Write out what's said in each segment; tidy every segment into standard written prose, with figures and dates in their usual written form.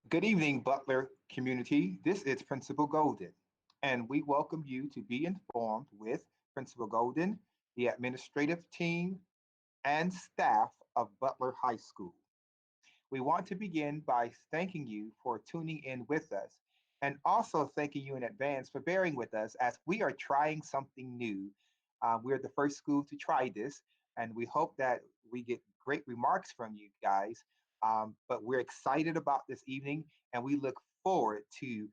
Good evening, Butler community. This is Principal Golden, and we welcome you to be informed with Principal Golden, the administrative team, and staff of Butler High School. We want to begin by thanking you for tuning in with us and also thanking you in advance for bearing with us as we are trying something new. We're the first school to try this, and we hope that we get great remarks from you guys. But we're excited about this evening, and we look forward to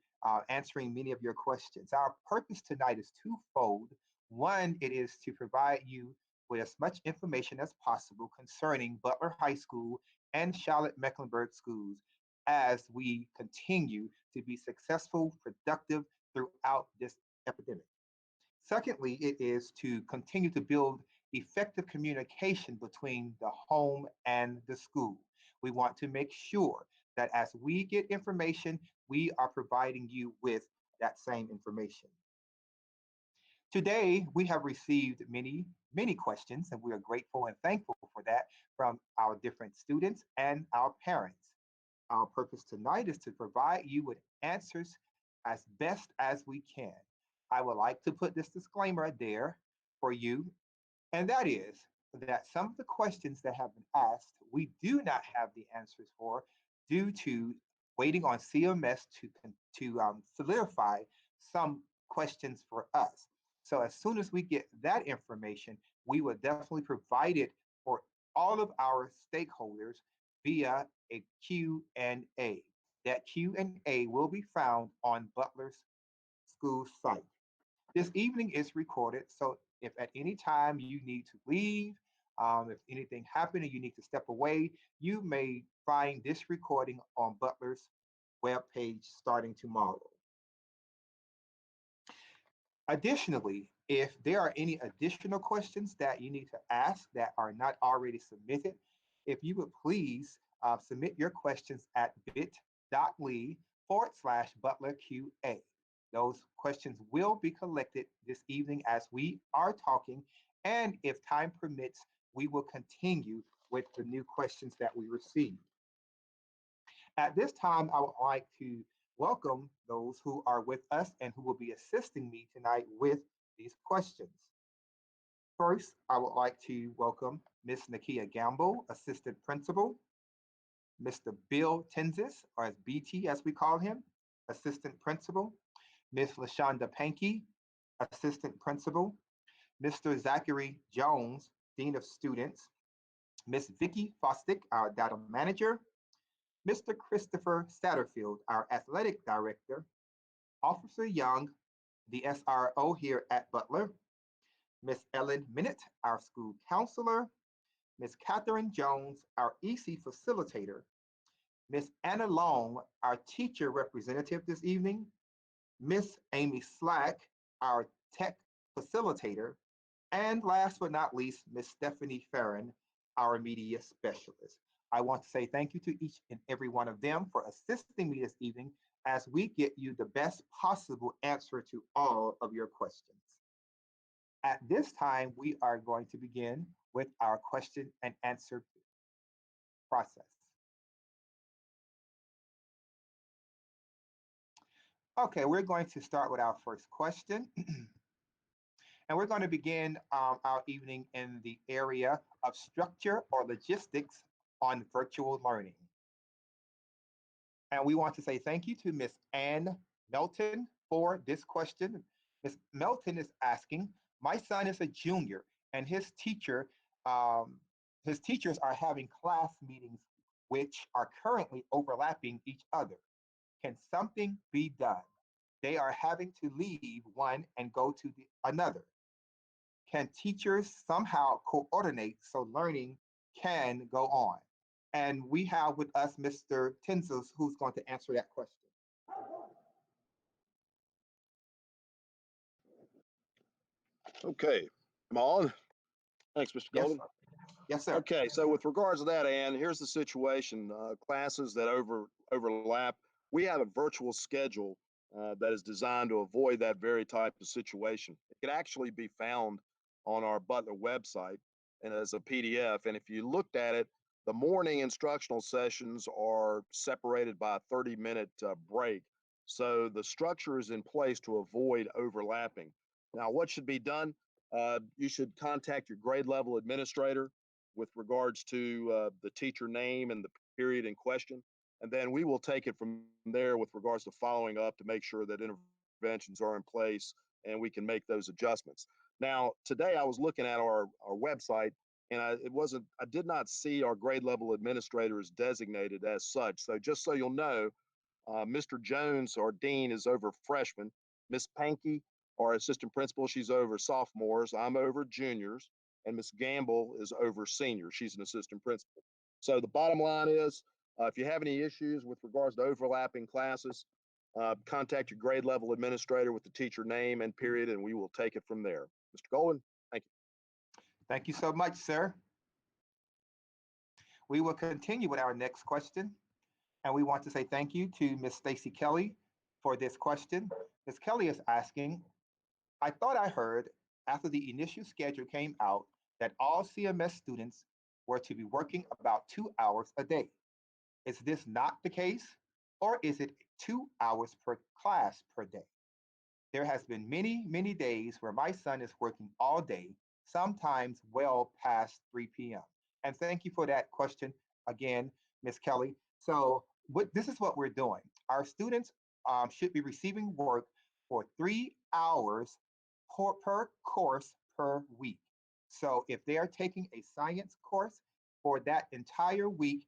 answering many of your questions. Our purpose tonight is twofold. One, it is to provide you with as much information as possible concerning Butler High School and Charlotte Mecklenburg schools as we continue to be successful, productive throughout this epidemic. Secondly, it is to continue to build effective communication between the home and the school. We want to make sure that as we get information, we are providing you with that same information. Today, we have received many questions, and we are grateful and thankful for that from our different students and our parents. Our purpose tonight is to provide you with answers as best as we can. I would like to put this disclaimer there for you, and that is that some of the questions that have been asked, we do not have the answers for due to waiting on CMS to solidify some questions for us. So as soon as we get that information, we will definitely provide it for all of our stakeholders via a Q&A. That Q&A will be found on Butler's school site. This evening is recorded, so if at any time you need to leave, if anything happened and you need to step away, you may find this recording on Butler's webpage starting tomorrow. Additionally, if there are any additional questions that you need to ask that are not already submitted, if you would please submit your questions at bit.ly/ButlerQA. Those questions will be collected this evening as we are talking, and if time permits, we will continue with the new questions that we receive. At this time, I would like to welcome those who are with us and who will be assisting me tonight with these questions. First, I would like to welcome Ms. Nakia Gamble, Assistant Principal, Mr. Bill Tenzis, or as BT as we call him, Assistant Principal, Ms. LaShonda Pankey, Assistant Principal, Mr. Zachary Jones, Dean of Students, Ms. Vicki Fostick, our Data Manager, Mr. Christopher Satterfield, our Athletic Director, Officer Young, the SRO here at Butler, Ms. Ellen Minute, our School Counselor, Ms. Catherine Jones, our EC Facilitator, Ms. Anna Long, our Teacher Representative this evening, Ms. Amy Slack, our Tech Facilitator, and last but not least, Ms. Stephanie Farron, our Media Specialist. I want to say thank you to each and every one of them for assisting me this evening as we get you the best possible answer to all of your questions. At this time, we are going to begin with our question and answer process. Okay, we're going to start with our first question. And we're going to begin our evening in the area of structure or logistics on virtual learning. And we want to say thank you to Ms. Ann Melton for this question. Ms. Melton is asking, my son is a junior and his teachers are having class meetings which are currently overlapping each other. Can something be done? They are having to leave one and go to another. Can teachers somehow coordinate so learning can go on? And we have with us Mr. Tenzos, who's going to answer that question. Okay, I'm on. Thanks, Mr. Yes, Golden. sir. Yes, sir. Okay, so with regards to that, Ann, here's the situation. Classes that overlap, we have a virtual schedule that is designed to avoid that very type of situation. It can actually be found on our Butler website. and as a PDF. And if you looked at it, the morning instructional sessions are separated by a 30-minute break. So the structure is in place to avoid overlapping. Now, what should be done? You should contact your grade level administrator with regards to the teacher name and the period in question. And then we will take it from there with regards to following up to make sure that interventions are in place and we can make those adjustments. Now, today I was looking at our website, and I did not see our grade level administrator as designated as such. So just so you'll know, Mr. Jones, our dean, is over freshmen. Miss Pankey, our assistant principal, she's over sophomores. I'm over juniors, and Miss Gamble is over seniors. She's an assistant principal. So the bottom line is, if you have any issues with regards to overlapping classes, contact your grade level administrator with the teacher name and period, and we will take it from there. Mr. Golden, thank you. Thank you so much, sir. We will continue with our next question. And we want to say thank you to Ms. Stacy Kelly for this question. Ms. Kelly is asking, I thought I heard after the initial schedule came out that all CMS students were to be working about 2 hours a day. Is this not the case? Or is it 2 hours per class per day? There has been many, many days where my son is working all day, sometimes well past 3 p.m. And thank you for that question again, Ms. Kelly. So this is what we're doing. Our students should be receiving work for 3 hours per course per week. So if they are taking a science course for that entire week,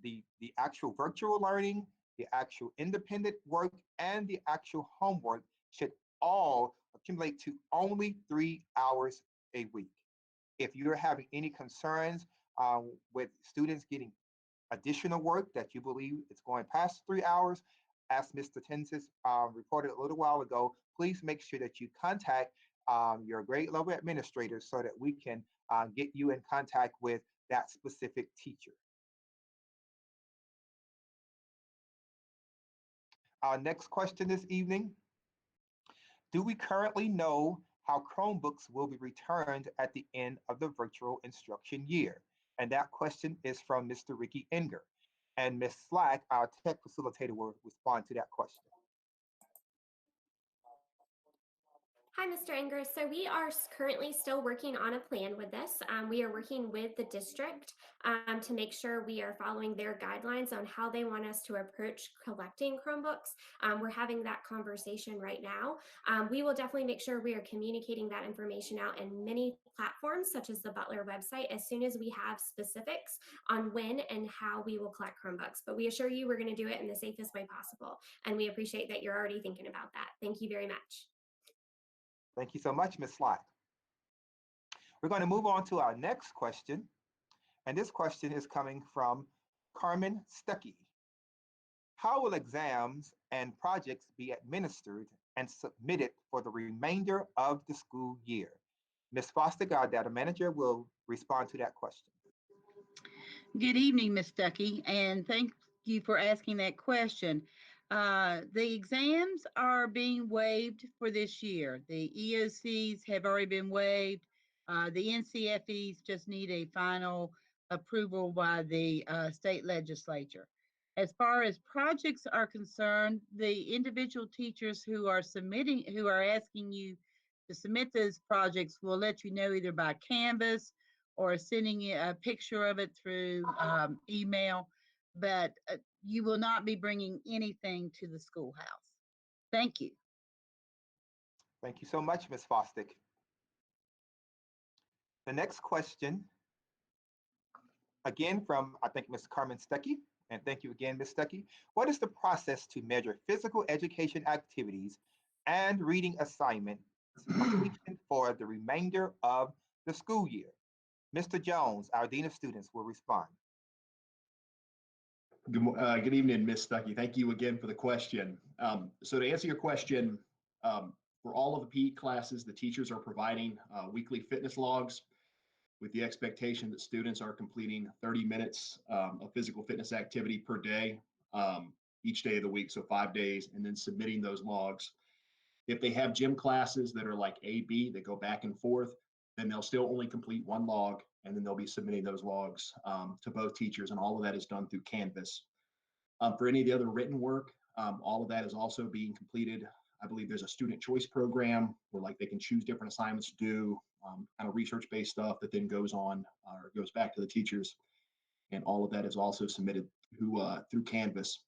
the actual virtual learning, the actual independent work, and the actual homework should all accumulate to only 3 hours a week. If you're having any concerns with students getting additional work that you believe is going past 3 hours, as Mr. Tensis reported a little while ago, please make sure that you contact your grade level administrator so that we can get you in contact with that specific teacher. Our next question this evening, do we currently know how Chromebooks will be returned at the end of the virtual instruction year? And that question is from Mr. Ricky Enger. And Ms. Slack, our tech facilitator, will respond to that question. Hi, Mr. Enger. So we are currently still working on a plan with this. We are working with the district to make sure we are following their guidelines on how they want us to approach collecting Chromebooks. We're having that conversation right now. We will definitely make sure we are communicating that information out in many platforms, such as the Butler website, as soon as we have specifics on when and how we will collect Chromebooks. But we assure you we're going to do it in the safest way possible. And we appreciate that you're already thinking about that. Thank you very much. Thank you so much, Ms. Slack. We're going to move on to our next question. And this question is coming from Carmen Stuckey. How will exams and projects be administered and submitted for the remainder of the school year? Ms. Foster, our data manager, will respond to that question. Good evening, Ms. Stuckey, and thank you for asking that question. The exams are being waived for this year. The EOCs have already been waived. The NCFEs just need a final approval by the state legislature. As far as projects are concerned, the individual teachers who are asking you to submit those projects will let you know either by Canvas or sending you a picture of it through email, but you will not be bringing anything to the schoolhouse. Thank you. Thank you so much, Ms. Fostick. The next question, again from, I think, Ms. Carmen Stuckey, and thank you again, Ms. Stuckey. What is the process to measure physical education activities and reading assignment completion for the remainder of the school year? Mr. Jones, our Dean of Students, will respond. Good evening, Ms. Stuckey. Thank you again for the question. So to answer your question, for all of the PE classes, the teachers are providing weekly fitness logs with the expectation that students are completing 30 minutes of physical fitness activity per day, each day of the week, so 5 days, and then submitting those logs. If they have gym classes that are like A, B, that go back and forth, then they'll still only complete one log, and then they'll be submitting those logs to both teachers, and all of that is done through Canvas. For any of the other written work, all of that is also being completed. I believe there's a student choice program where like they can choose different assignments to do, kind of research-based stuff that then goes on or goes back to the teachers. And all of that is also submitted through Canvas.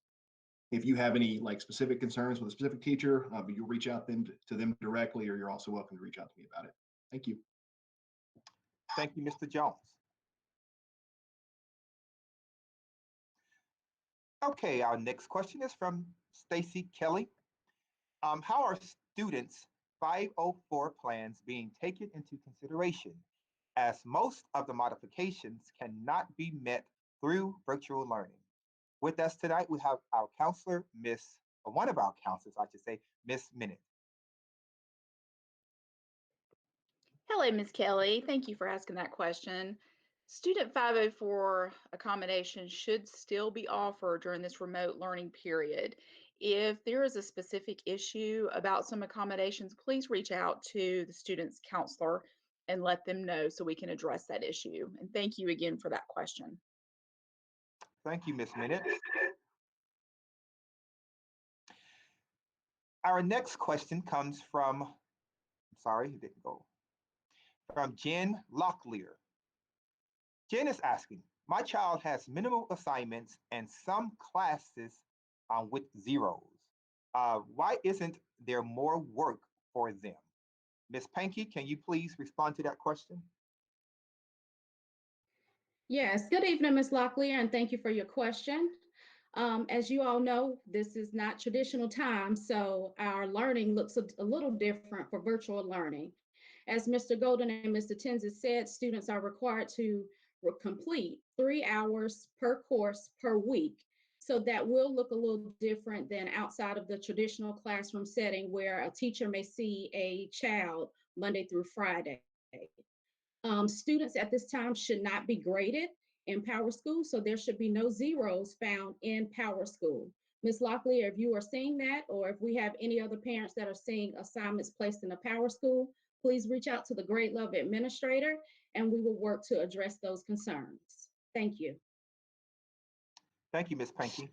If you have any like specific concerns with a specific teacher, you'll reach out to them directly, or you're also welcome to reach out to me about it. Thank you. Thank you, Mr. Jones. Okay, our next question is from Stacy Kelly. How are students' 504 plans being taken into consideration, as most of the modifications cannot be met through virtual learning? With us tonight, we have our counselor, one of our counselors, I should say, Miss Minute. Hello, Ms. Kelly. Thank you for asking that question. Student 504 accommodations should still be offered during this remote learning period. If there is a specific issue about some accommodations, please reach out to the student's counselor and let them know so we can address that issue. And thank you again for that question. Thank you, Miss Minute. Our next question comes from, sorry, it didn't go, from Jen Locklear. Jen is asking, my child has minimal assignments and some classes with zeros. Why isn't there more work for them? Ms. Pankey, can you please respond to that question? Yes, good evening, Ms. Locklear, and thank you for your question. As you all know, this is not traditional time, so our learning looks a little different for virtual learning. As Mr. Golden and Mr. Tenzi said, students are required to complete 3 hours per course per week. So that will look a little different than outside of the traditional classroom setting where a teacher may see a child Monday through Friday. Students at this time should not be graded in Power School, so there should be no zeros found in Power School. Ms. Locklear, if you are seeing that, or if we have any other parents that are seeing assignments placed in a Power School, please reach out to the grade level administrator and we will work to address those concerns. Thank you. Thank you, Ms. Pankey.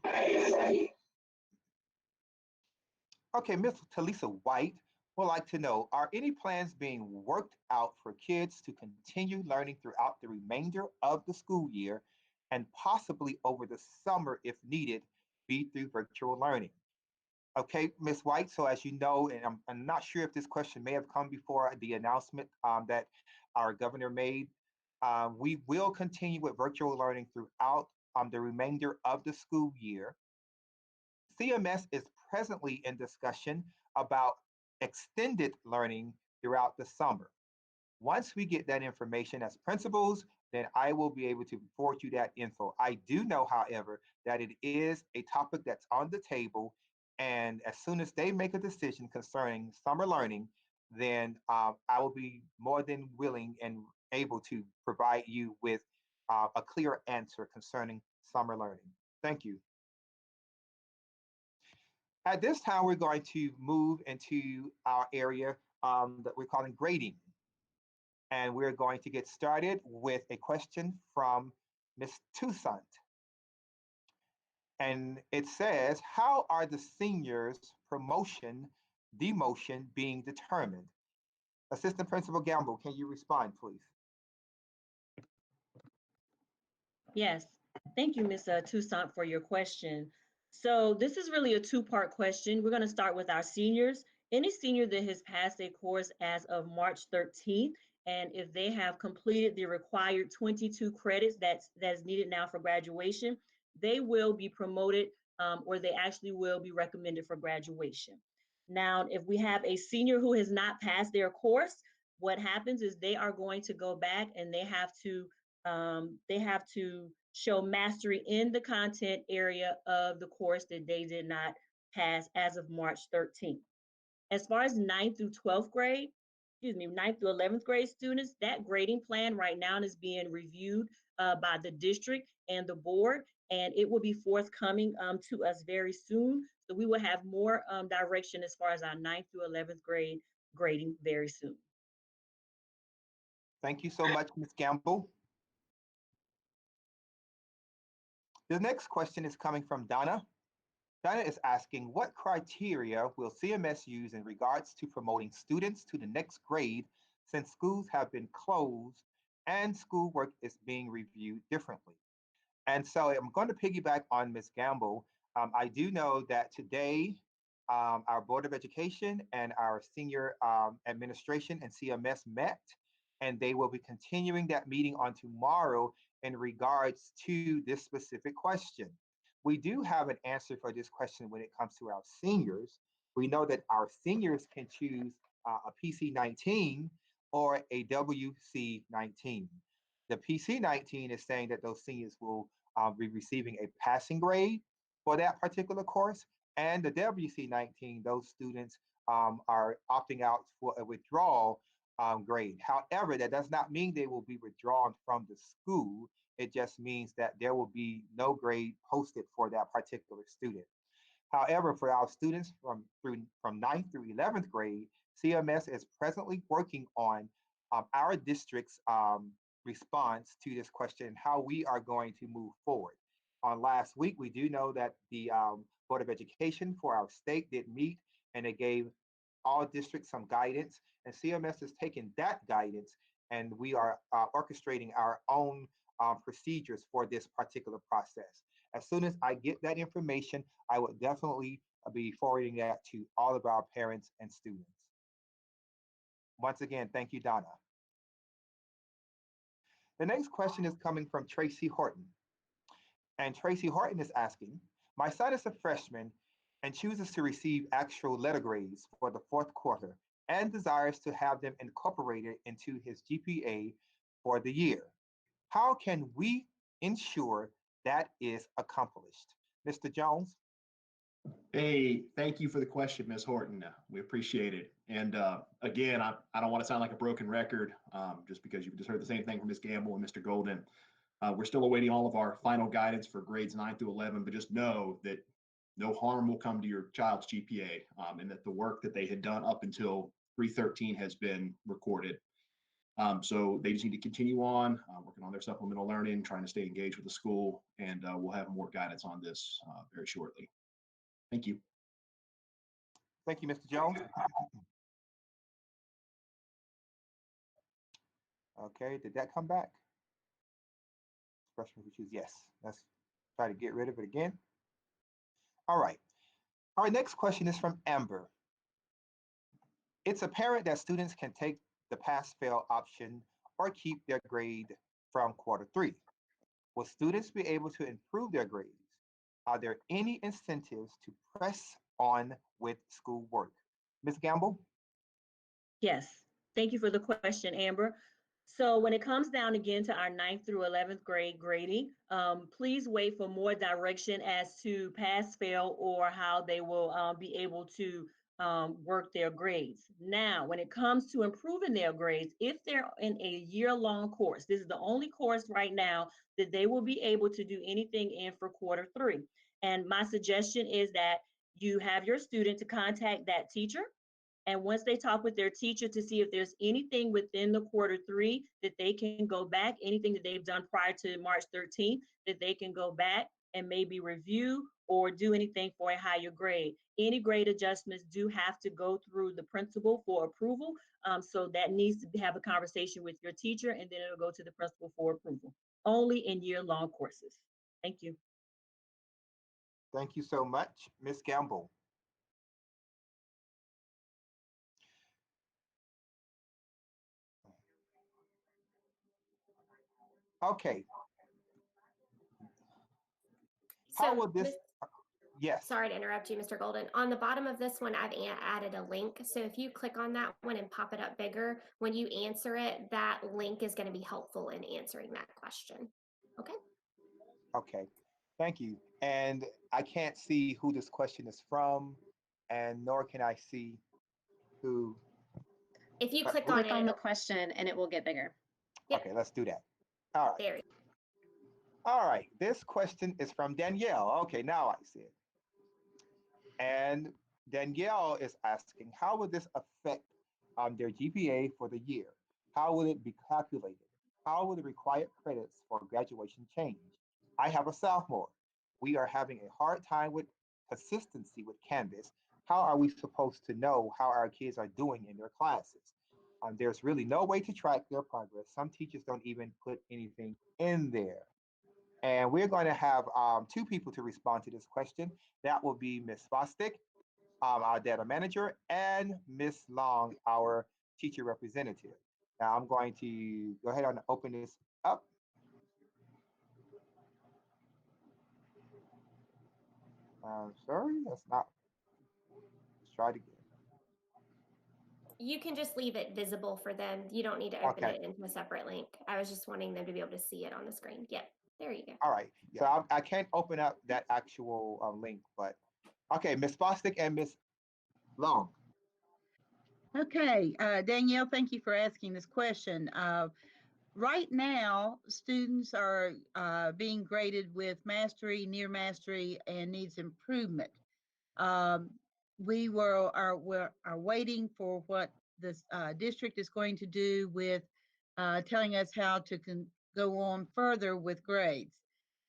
Okay, Ms. Talisa White would like to know, are any plans being worked out for kids to continue learning throughout the remainder of the school year and possibly over the summer if needed, be through virtual learning? Okay, Ms. White, so as you know, and I'm not sure if this question may have come before the announcement that our governor made, we will continue with virtual learning throughout the remainder of the school year. CMS is presently in discussion about extended learning throughout the summer. Once we get that information as principals, then I will be able to forward you that info. I do know, however, that it is a topic that's on the table, and as soon as they make a decision concerning summer learning, then I will be more than willing and able to provide you with a clear answer concerning summer learning. Thank you. At this time, we're going to move into our area that we're calling grading. And we're going to get started with a question from Ms. Toussaint. And it says, how are the seniors' promotion, demotion being determined? Assistant Principal Gamble, can you respond, please? Yes, thank you, Ms. Toussaint, for your question. So this is really a two-part question. We're going to start with our seniors. Any senior that has passed a course as of March 13th, and if they have completed the required 22 credits that's needed now for graduation, they will be promoted or they actually will be recommended for graduation. Now, if we have a senior who has not passed their course, what happens is they are going to go back and they have to show mastery in the content area of the course that they did not pass as of March 13th. As far as 9th through 12th grade, 9th through 11th grade students, that grading plan right now is being reviewed by the district and the board, and it will be forthcoming to us very soon. So we will have more direction as far as our 9th through 11th grade grading very soon. Thank you so much, Ms. Gamble. The next question is coming from Donna. Donna is asking, what criteria will CMS use in regards to promoting students to the next grade since schools have been closed and schoolwork is being reviewed differently? And so I'm going to piggyback on Ms. Gamble. I do know that today our Board of Education and our senior administration and CMS met, and they will be continuing that meeting on tomorrow in regards to this specific question. We do have an answer for this question when it comes to our seniors. We know that our seniors can choose a PC-19 or a WC-19. The PC-19 is saying that those seniors will be receiving a passing grade for that particular course, and the WC-19, those students are opting out for a withdrawal grade. However, that does not mean they will be withdrawn from the school. It just means that there will be no grade posted for that particular student. However, for our students from 9th through 11th grade, CMS is presently working on our district's response to this question, how we are going to move forward. On last week, we do know that the Board of Education for our state did meet, and they gave all districts some guidance, and CMS has taken that guidance, and we are orchestrating our own procedures for this particular process. As soon as I get that information, I would definitely be forwarding that to all of our parents and students. Once again, thank you, Donna. The next question is coming from Tracy Horton. And Tracy Horton is asking, my son is a freshman and chooses to receive actual letter grades for the fourth quarter and desires to have them incorporated into his GPA for the year. How can we ensure that is accomplished? Mr. Jones? Hey, thank you for the question, Ms. Horton. We appreciate it. And again, I don't want to sound like a broken record just because you've just heard the same thing from Ms. Gamble and Mr. Golden. We're still awaiting all of our final guidance for grades 9 through 11, but just know that no harm will come to your child's GPA and that the work that they had done up until 313 has been recorded. So they just need to continue on working on their supplemental learning, trying to stay engaged with the school, and we'll have more guidance on this very shortly. Thank you. Thank you, Mr. Jones. Okay, did that come back? Freshman who choose yes. Let's try to get rid of it again. All right. Our next question is from Amber. It's apparent that students can take the pass-fail option or keep their grade from quarter 3. Will students be able to improve their grades? Are there any incentives to press on with schoolwork? Ms. Gamble? Yes, thank you for the question, Amber. So when it comes down again to our 9th through 11th grade grading, please wait for more direction as to pass, fail, or how they will be able to work their grades. Now, when it comes to improving their grades, if they're in a year-long course, this is the only course right now that they will be able to do anything in for quarter 3. And my suggestion is that you have your student to contact that teacher. And once they talk with their teacher to see if there's anything within the quarter 3 that they can go back, anything that they've done prior to March 13th, that they can go back and maybe review or do anything for a higher grade. Any grade adjustments do have to go through the principal for approval. So that needs to have a conversation with your teacher, and then it'll go to the principal for approval. Only in year-long courses. Thank you. Thank you so much. Ms. Gamble? Okay. How will this? Yes. Sorry to interrupt you, Mr. Golden. On the bottom of this one, I've added a link. So if you click on that one and pop it up bigger, when you answer it, that link is going to be helpful in answering that question. Okay? Okay. Thank you. And I can't see who this question is from, and nor can I see who. If you click on the question and it will get bigger. Yep. Okay, let's do that. All right. There. All right. This question is from Danielle. Okay, now I see it. And Danielle is asking, how will this affect their GPA for the year? How will it be calculated? How will the required credits for graduation change? I have a sophomore. We are having a hard time with consistency with Canvas. How are we supposed to know how our kids are doing in their classes? There's really no way to track their progress. Some teachers don't even put anything in there. And we're going to have two people to respond to this question. That will be Ms. Fostick, our data manager, and Ms. Long, our teacher representative. Now I'm going to go ahead and open this up. I'm sorry, that's not, let's try it again. You can just leave it visible for them. You don't need to open Okay. it into a separate link. I was just wanting them to be able to see it on the screen. Yep, there you go. All right, so I can't open up that actual link, but okay, Ms. Fostick and Ms. Long. Okay, Danielle, thank you for asking this question. Right now, students are being graded with mastery, near mastery, and needs improvement. We are waiting for what the district is going to do with telling us how to go on further with grades.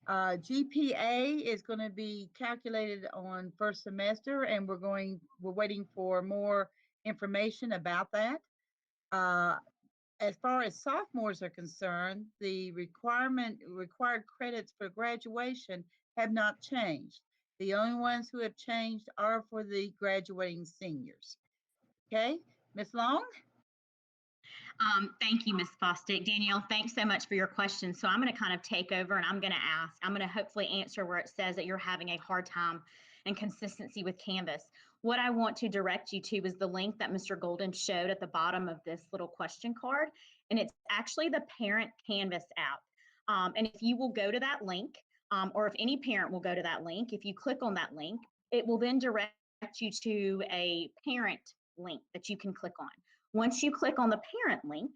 GPA is going to be calculated on first semester, and we're waiting for more information about that. As far as sophomores are concerned, the required credits for graduation have not changed. The only ones who have changed are for the graduating seniors. Okay, Ms. Long? Thank you, Ms. Fostick. Danielle, thanks so much for your question. So I'm going to kind of take over and I'm going to hopefully answer where it says that you're having a hard time and consistency with Canvas. What I want to direct you to is the link that Mr. Golden showed at the bottom of this little question card, and it's actually the Parent Canvas app. And if you will go to that link, or if any parent will go to that link, if you click on that link, it will then direct you to a parent link that you can click on. Once you click on the parent link,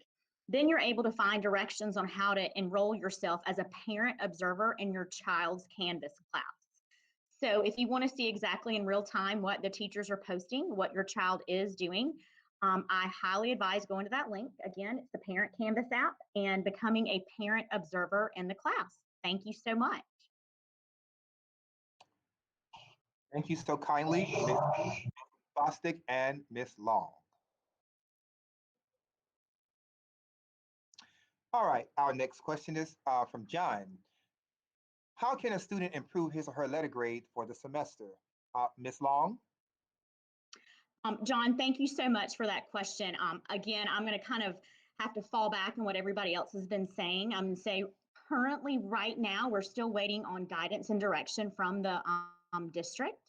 then you're able to find directions on how to enroll yourself as a parent observer in your child's Canvas class. So if you want to see exactly in real time what the teachers are posting, what your child is doing, I highly advise going to that link. Again, it's the Parent Canvas app and becoming a parent observer in the class. Thank you so much. Thank you so kindly, Ms. Fostick and Ms. Long. All right, our next question is from John. How can a student improve his or her letter grade for the semester? Ms. Long? John, thank you so much for that question. Again, I'm going to kind of have to fall back on what everybody else has been saying. I'm going to say currently right now, we're still waiting on guidance and direction from the district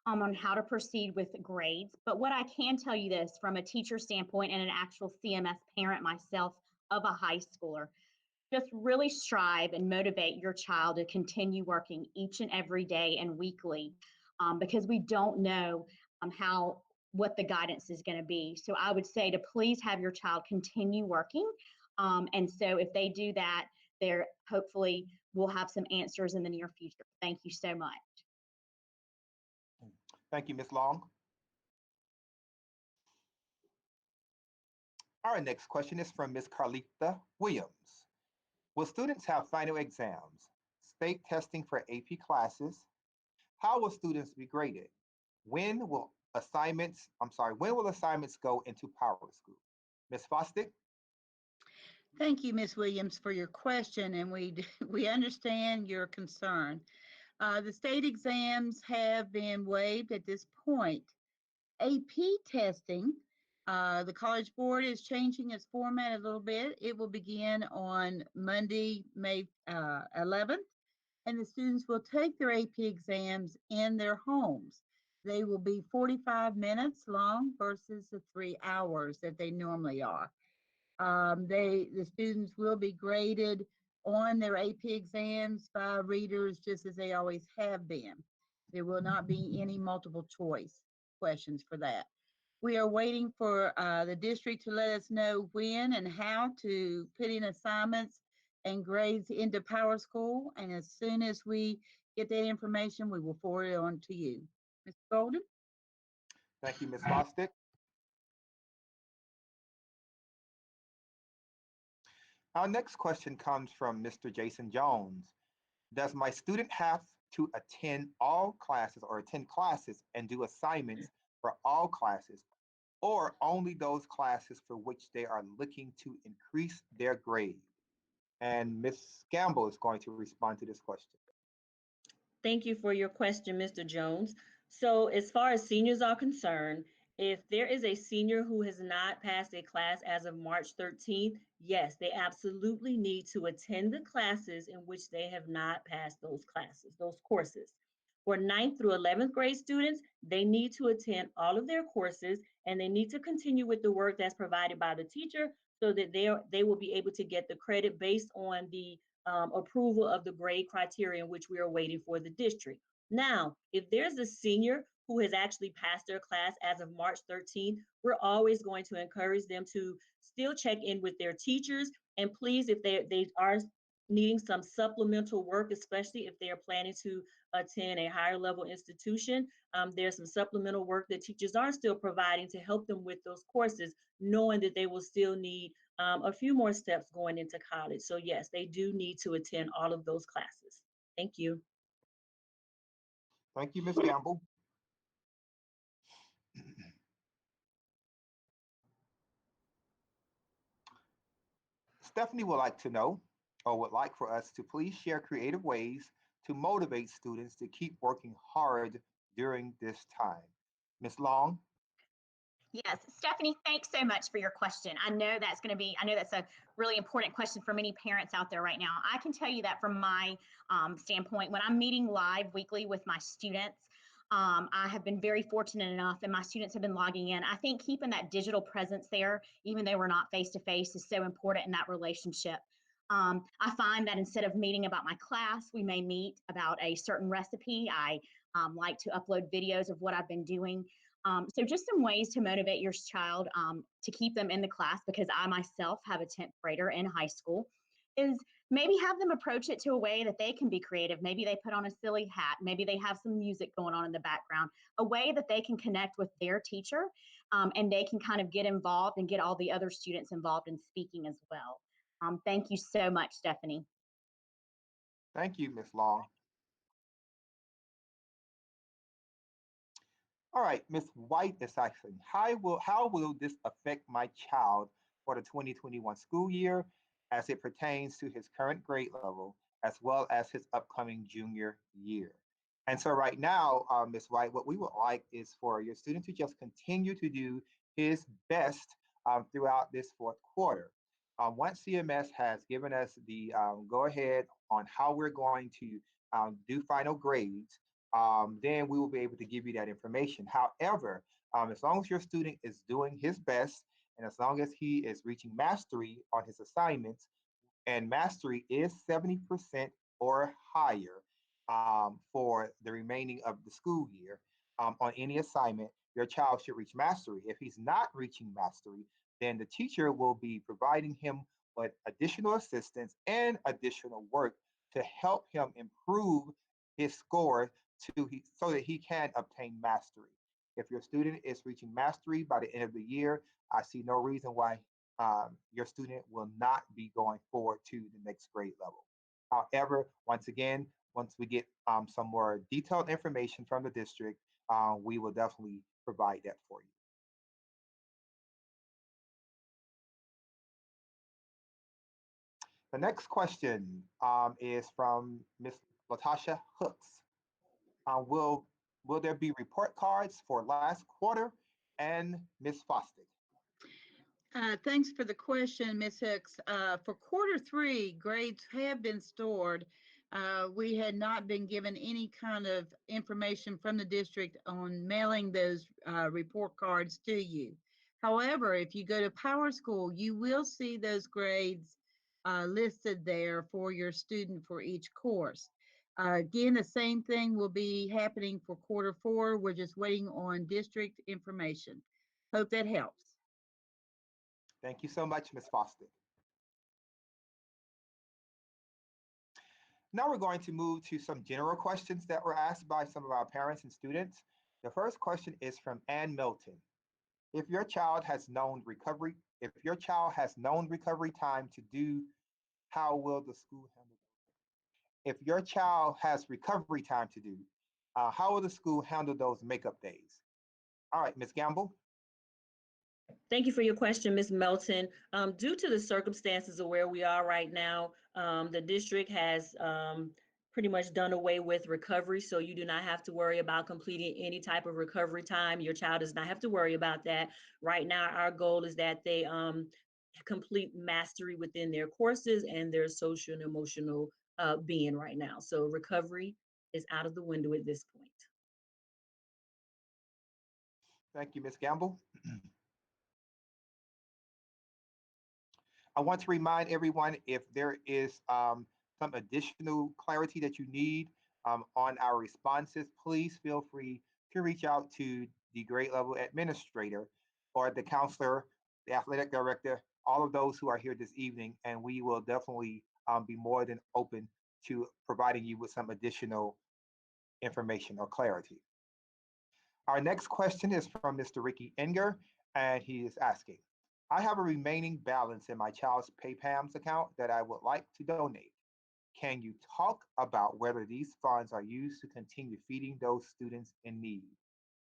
on how to proceed with grades. But what I can tell you this from a teacher standpoint and an actual CMS parent myself of a high schooler, just really strive and motivate your child to continue working each and every day and weekly because we don't know what the guidance is going to be. So I would say to please have your child continue working. And so if they do that, they're hopefully will have some answers in the near future. Thank you so much. Thank you, Ms. Long. Our next question is from Ms. Carlita Williams. Will students have final exams, state testing for AP classes? How will students be graded? When will assignments go into PowerSchool? Ms. Fostick? Thank you, Ms. Williams, for your question, and we understand your concern. The state exams have been waived at this point. AP testing, the College Board is changing its format a little bit. It will begin on Monday, May 11th, and the students will take their AP exams in their homes. They will be 45 minutes long versus the 3 hours that they normally are. The students will be graded on their AP exams by readers just as they always have been. There will not be any multiple choice questions for that. We are waiting for the district to let us know when and how to put in assignments and grades into PowerSchool. And as soon as we get that information, we will forward it on to you. Mr. Golden? Thank you, Ms. Fostick. Our next question comes from Mr. Jason Jones. Does my student have to attend all classes or attend classes and do assignments for all classes, or only those classes for which they are looking to increase their grade? And Ms. Gamble is going to respond to this question. Thank you for your question, Mr. Jones. So as far as seniors are concerned, if there is a senior who has not passed a class as of March 13th, yes, they absolutely need to attend the classes in which they have not passed those classes, those courses. For 9th through 11th grade students, they need to attend all of their courses and they need to continue with the work that's provided by the teacher so that they will be able to get the credit based on the approval of the grade criteria in which we are waiting for the district. Now, if there's a senior who has actually passed their class as of March 13th, we're always going to encourage them to still check in with their teachers. And please, if they are needing some supplemental work, especially if they are planning to attend a higher level institution, there's some supplemental work that teachers are still providing to help them with those courses, knowing that they will still need a few more steps going into college. So yes, they do need to attend all of those classes. Thank you. Thank you, Ms. Gamble. Stephanie would like to know, or would like for us to please share creative ways to motivate students to keep working hard during this time. Ms. Long? Yes, Stephanie, thanks so much for your question. I know that's a really important question for many parents out there right now. I can tell you that from my standpoint, when I'm meeting live weekly with my students, I have been very fortunate enough, and my students have been logging in. I think keeping that digital presence there, even though we're not face to face, is so important in that relationship. I find that instead of meeting about my class, we may meet about a certain recipe. I like to upload videos of what I've been doing. So just some ways to motivate your child to keep them in the class, because I myself have a 10th grader in high school, is maybe have them approach it to a way that they can be creative. Maybe they put on a silly hat. Maybe they have some music going on in the background, a way that they can connect with their teacher and they can kind of get involved and get all the other students involved in speaking as well. Thank you so much, Stephanie. Thank you, Ms. Long. All right, Ms. White is asking, how will this affect my child for the 2021 school year as it pertains to his current grade level as well as his upcoming junior year? And so right now, Ms. White, what we would like is for your student to just continue to do his best throughout this fourth quarter. Once CMS has given us the go ahead on how we're going to do final grades, then we will be able to give you that information. However, as long as your student is doing his best and as long as he is reaching mastery on his assignments, and mastery is 70% or higher for the remaining of the school year on any assignment, your child should reach mastery. If he's not reaching mastery, then the teacher will be providing him with additional assistance and additional work to help him improve his score so that he can obtain mastery. If your student is reaching mastery by the end of the year, I see no reason why your student will not be going forward to the next grade level. However, once again, once we get some more detailed information from the district, we will definitely provide that for you. The next question is from Ms. Latasha Hooks. Will there be report cards for last quarter? And Ms. Fostick. Thanks for the question, Ms. Hicks. For quarter three, grades have been stored. We had not been given any kind of information from the district on mailing those report cards to you. However, if you go to Power School, you will see those grades listed there for your student for each course. Again, the same thing will be happening for quarter four. We're just waiting on district information. Hope that helps. Thank you so much, Ms. Foster. Now we're going to move to some general questions that were asked by some of our parents and students. The first question is from Ann Milton. If your child has known recovery time to do how will the school handle those? If your child has recovery time to do, how will the school handle those makeup days? All right, Ms. Gamble. Thank you for your question, Ms. Melton. Due to the circumstances of where we are right now, the district has pretty much done away with recovery, so you do not have to worry about completing any type of recovery time. Your child does not have to worry about that. Right now, our goal is that they complete mastery within their courses and their social and emotional being right now. So recovery is out of the window at this point. Thank you, Ms. Gamble. I want to remind everyone, if there is some additional clarity that you need on our responses, please feel free to reach out to the grade level administrator or the counselor, the athletic director, all of those who are here this evening, and we will definitely be more than open to providing you with some additional information or clarity. Our next question is from Mr. Ricky Enger, and he is asking, I have a remaining balance in my child's PayPams account that I would like to donate. Can you talk about whether these funds are used to continue feeding those students in need?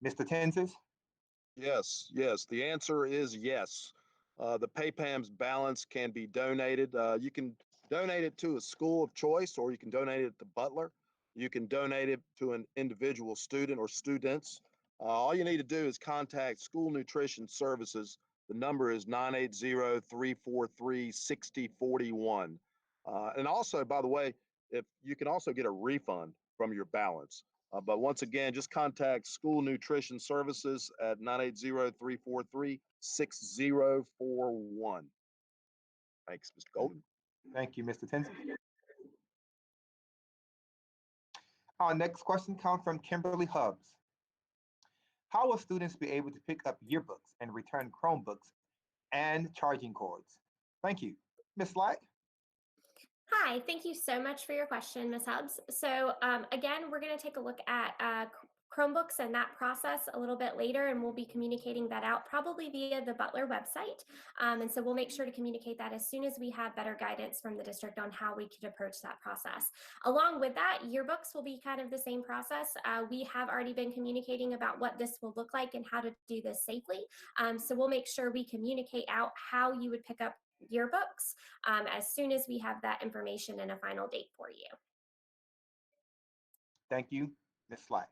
Mr. Tenzes? Yes, yes. The answer is yes. The PayPam's balance can be donated. You can donate it to a school of choice, or you can donate it to Butler. You can donate it to an individual student or students. All you need to do is contact School Nutrition Services. The number is 980-343-6041. And also, by the way, if you can also get a refund from your balance. But once again, just contact School Nutrition Services at 980-343-6041. Thanks, Mr. Golden. Thank you, Mr. Tenzes. Our next question comes from Kimberly Hubbs. How will students be able to pick up yearbooks and return Chromebooks and charging cords? Thank you. Ms. Slack? Hi, thank you so much for your question, Ms. Hubbs. So again, we're going to take a look at Chromebooks and that process a little bit later, and we'll be communicating that out probably via the Butler website. And so we'll make sure to communicate that as soon as we have better guidance from the district on how we could approach that process. Along with that, yearbooks will be kind of the same process. We have already been communicating about what this will look like and how to do this safely. So we'll make sure we communicate out how you would pick up yearbooks as soon as we have that information and a final date for you. Thank you, Ms. Slack.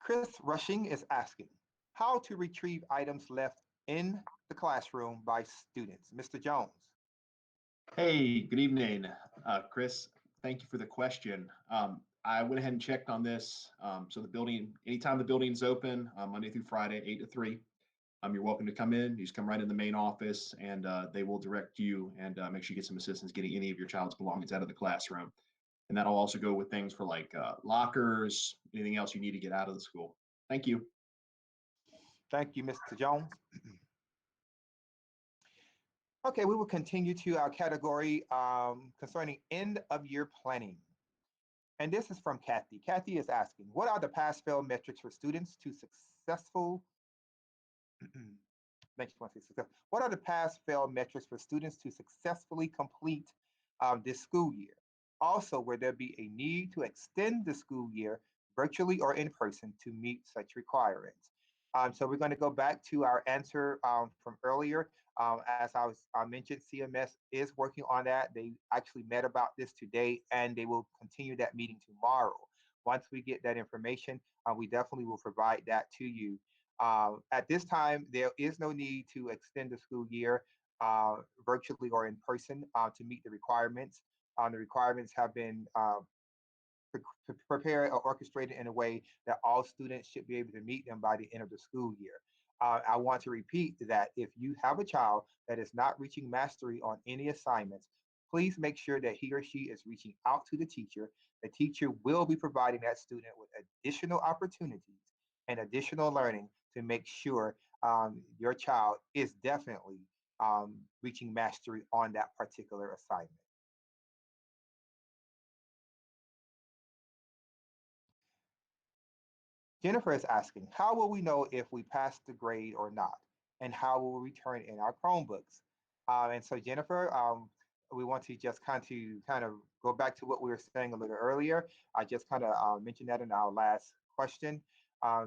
Chris Rushing is asking, how to retrieve items left in the classroom by students? Mr. Jones. Hey, good evening, Chris. Thank you for the question. I went ahead and checked on this. So the building, anytime the building's open, Monday through Friday, 8 to 3, you're welcome to come in. You just come right in the main office, and they will direct you and make sure you get some assistance getting any of your child's belongings out of the classroom. And that'll also go with things for like lockers, anything else you need to get out of the school. Thank you. Thank you, Mr. Jones. Okay, we will continue to our category concerning end of year planning. And this is from Kathy. Kathy is asking, what are the pass-fail metrics for students to successful what are the pass-fail metrics for students to successfully complete this school year? Also, will there be a need to extend the school year virtually or in person to meet such requirements? So we're going to go back to our answer from earlier. As I mentioned, CMS is working on that. They actually met about this today, and they will continue that meeting tomorrow. Once we get that information, we definitely will provide that to you. At this time, there is no need to extend the school year virtually or in person to meet the requirements. The requirements have been prepared or orchestrated in a way that all students should be able to meet them by the end of the school year. I want to repeat that if you have a child that is not reaching mastery on any assignments, please make sure that he or she is reaching out to the teacher. The teacher will be providing that student with additional opportunities and additional learning to make sure your child is definitely reaching mastery on that particular assignment. Jennifer is asking, how will we know if we passed the grade or not? and how we'll return in our Chromebooks. And so Jennifer, we want to just kind of go back to what we were saying a little earlier. I just kind of mentioned that in our last question.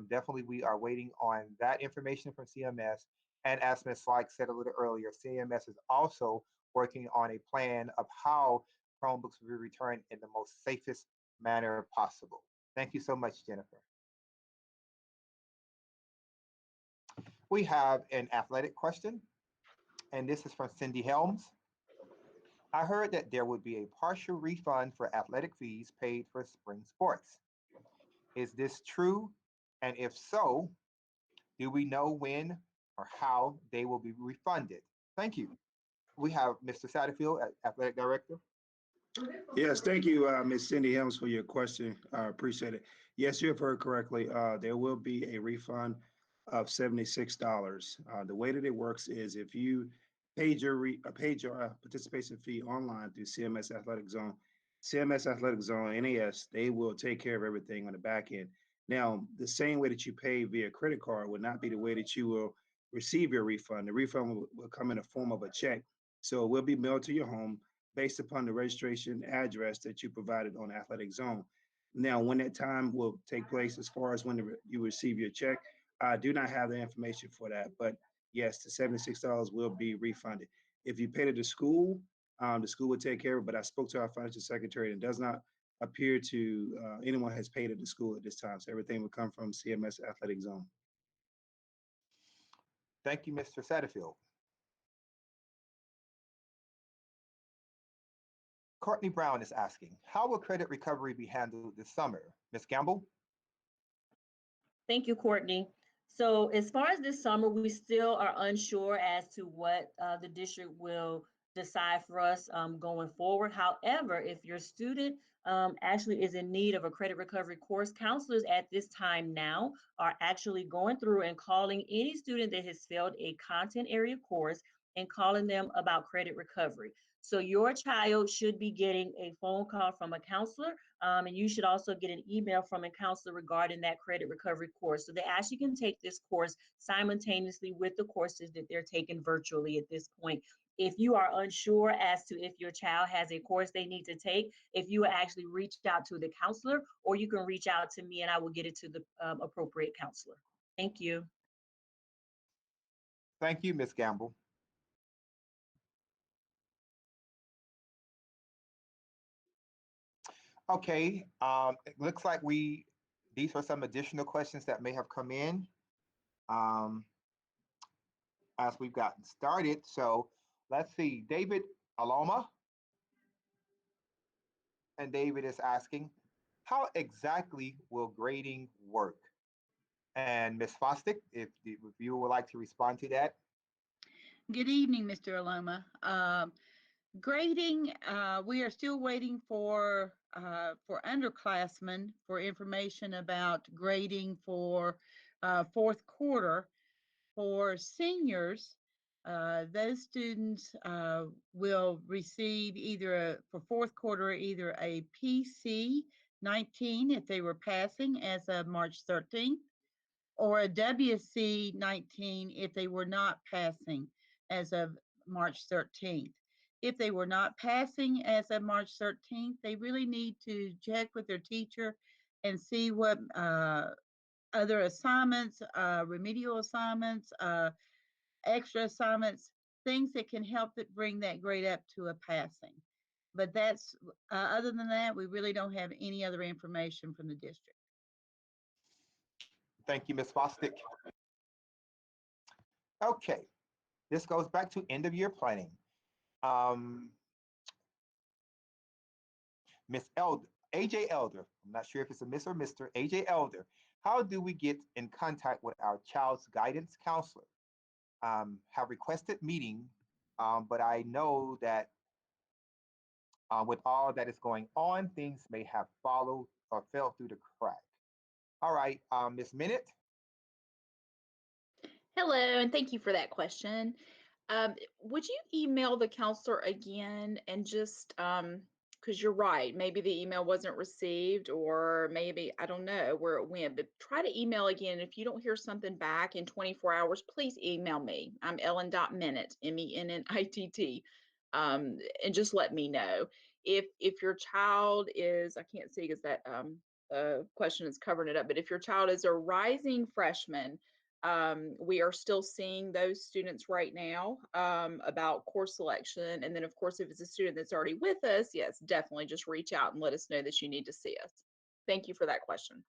Definitely, we are waiting on that information from CMS. And as Ms. Slyke said a little earlier, CMS is also working on a plan of how Chromebooks will be returned in the most safest manner possible. Thank you so much, Jennifer. We have an athletic question, and this is from Cindy Helms. I heard that there would be a partial refund for athletic fees paid for spring sports. Is this true? And if so, do we know when or how they will be refunded? Thank you. We have Mr. Satterfield, Athletic Director. Yes, thank you, Ms. Cindy Helms, for your question. I appreciate it. Yes, you have heard correctly. There will be a refund of $76. The way that it works is if you paid your participation fee online through CMS Athletic Zone NAS, they will take care of everything on the back end. Now, the same way that you pay via credit card would not be the way that you will receive your refund. The refund will come in the form of a check. So it will be mailed to your home based upon the registration address that you provided on Athletic Zone. Now, when that time will take place as far as when you receive your check, I do not have the information for that, but yes, the $76 will be refunded. If you paid it to the school would take care of it, but I spoke to our financial secretary and it does not appear to anyone has paid at the school at this time. So everything will come from CMS Athletic Zone. Thank you, Mr. Satterfield. Courtney Brown is asking, how will credit recovery be handled this summer? Ms. Gamble? Thank you, Courtney. So as far as this summer, we still are unsure as to what the district will decide for us going forward. However, if your student actually is in need of a credit recovery course, counselors at this time now are actually going through and calling any student that has failed a content area course and calling them about credit recovery. So your child should be getting a phone call from a counselor, and you should also get an email from a counselor regarding that credit recovery course. So they actually can take this course simultaneously with the courses that they're taking virtually at this point. If you are unsure as to if your child has a course they need to take, if you actually reach out to the counselor, or you can reach out to me and I will get it to the appropriate counselor. Thank you. Thank you, Ms. Gamble. Okay, it looks like these are some additional questions that may have come in as we've gotten started. So let's see, David Aloma. And David is asking, how exactly will grading work? And Ms. Fostick, if you would like to respond to that. Good evening, Mr. Aloma. Grading, we are still waiting for underclassmen for information about grading for fourth quarter. For seniors, those students will receive for fourth quarter, either a PC 19 if they were passing as of March 13th, or a WC 19 if they were not passing as of March 13th. If they were not passing as of March 13th, they really need to check with their teacher and see what other assignments, remedial assignments, extra assignments, things that can help it bring that grade up to a passing. But that's, other than that, we really don't have any other information from the district. Thank you, Ms. Fostick. Okay, this goes back to end of year planning. Miss Elder, AJ Elder, I'm not sure if it's a Miss or Mr. AJ Elder, how do we get in contact with our child's guidance counselor? Have requested meeting, but I know that with all that is going on, things may have followed or fell through the crack. All right, Ms. Minute. Hello, and thank you for that question. Would you email the counselor again and just could because you're right. Maybe the email wasn't received, or maybe, I don't know where it went, but try to email again. If you don't hear something back in 24 hours, please email me. I'm Ellen.Minnitt, Mennitt, and just let me know. If your child is, I can't see because that question is covering it up, but if your child is a rising freshman, we are still seeing those students right now about course selection. And then, of course, if it's a student that's already with us, yes, definitely just reach out and let us know that you need to see us. Thank you for that question.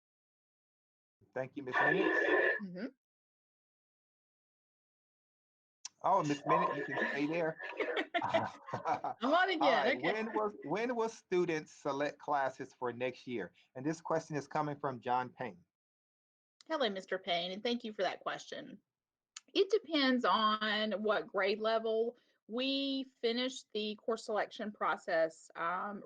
Thank you, Ms. Minnitt. Mhm. Oh, Ms. Minnitt, you can stay there. I'm on again. All right. Okay. When will students select classes for next year? And this question is coming from John Payne. Hello, Mr. Payne, and thank you for that question. It depends on what grade level. We finished the course selection process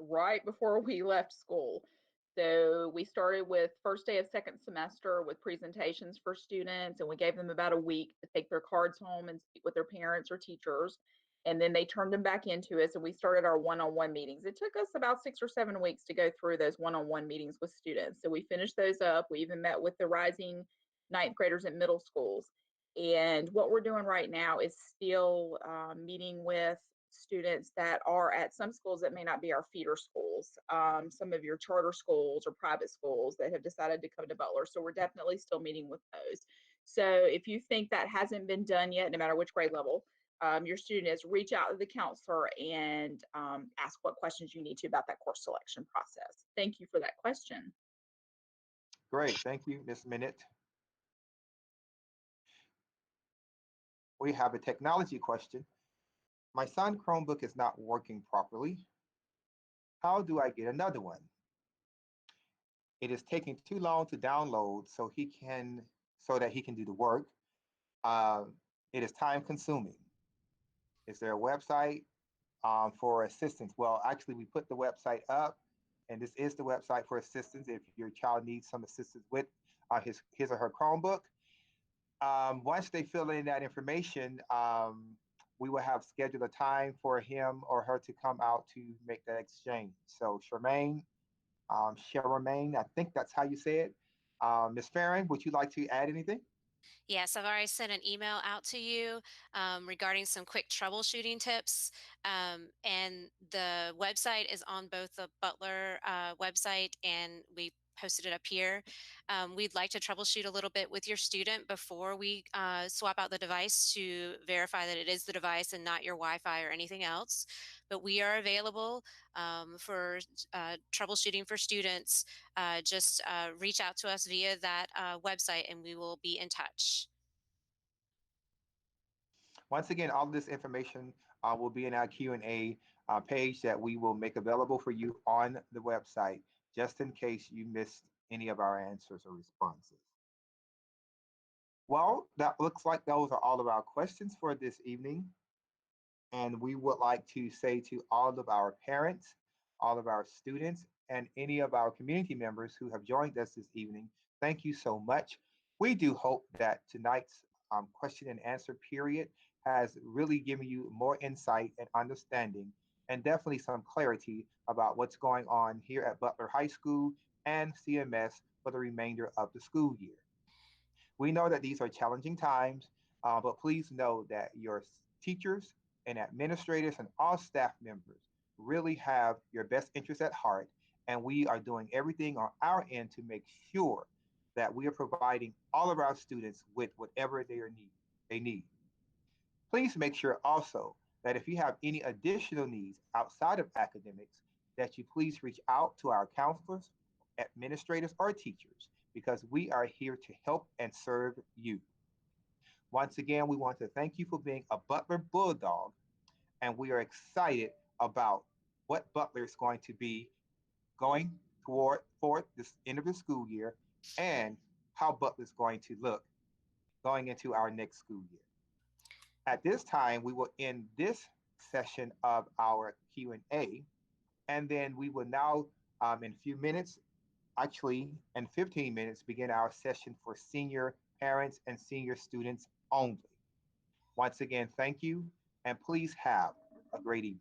right before we left school. So we started with first day of second semester with presentations for students, and we gave them about a week to take their cards home and speak with their parents or teachers. And then they turned them back into us, and we started our one-on-one meetings. It took us about 6 or 7 weeks to go through those one-on-one meetings with students. So we finished those up. We even met with the rising ninth graders at middle schools. And what we're doing right now is still meeting with students that are at some schools that may not be our feeder schools, some of your charter schools or private schools that have decided to come to Butler. So we're definitely still meeting with those. So if you think that hasn't been done yet, no matter which grade level your student is, reach out to the counselor and ask what questions you need to about that course selection process. Thank you for that question. Great. Thank you, Ms. Minnitt. We have a technology question. My son Chromebook is not working properly. How do I get another one? It is taking too long to download so that he can do the work. It is time consuming. Is there a website for assistance? Well, actually, we put the website up, and this is the website for assistance if your child needs some assistance with his or her Chromebook. Once they fill in that information, we will have scheduled a time for him or her to come out to make that exchange. So Charmaine, I think that's how you say it. Ms. Farron, would you like to add anything? Yes, I've already sent an email out to you regarding some quick troubleshooting tips. And the website is on both the Butler website, and we posted it up here. We'd like to troubleshoot a little bit with your student before we swap out the device to verify that it is the device and not your Wi-Fi or anything else. But we are available for troubleshooting for students. Just reach out to us via that website and we will be in touch. Once again, all of this information will be in our Q&A page that we will make available for you on the website, just in case you missed any of our answers or responses. Well, that looks like those are all of our questions for this evening. And we would like to say to all of our parents, all of our students, and any of our community members who have joined us this evening, thank you so much. We do hope that tonight's question and answer period has really given you more insight and understanding, and definitely some clarity about what's going on here at Butler High School and CMS for the remainder of the school year. We know that these are challenging times, but please know that your teachers and administrators and all staff members really have your best interests at heart. And we are doing everything on our end to make sure that we are providing all of our students with whatever they need. Please make sure also that if you have any additional needs outside of academics, that you please reach out to our counselors, administrators, or teachers, because we are here to help and serve you. Once again, we want to thank you for being a Butler Bulldog, and we are excited about what Butler is going to be going toward for this end of the school year and how Butler is going to look going into our next school year. At this time, we will end this session of our Q&A, and then we will now, in a few minutes, actually in 15 minutes, begin our session for senior parents and senior students only. Once again, thank you, and please have a great evening.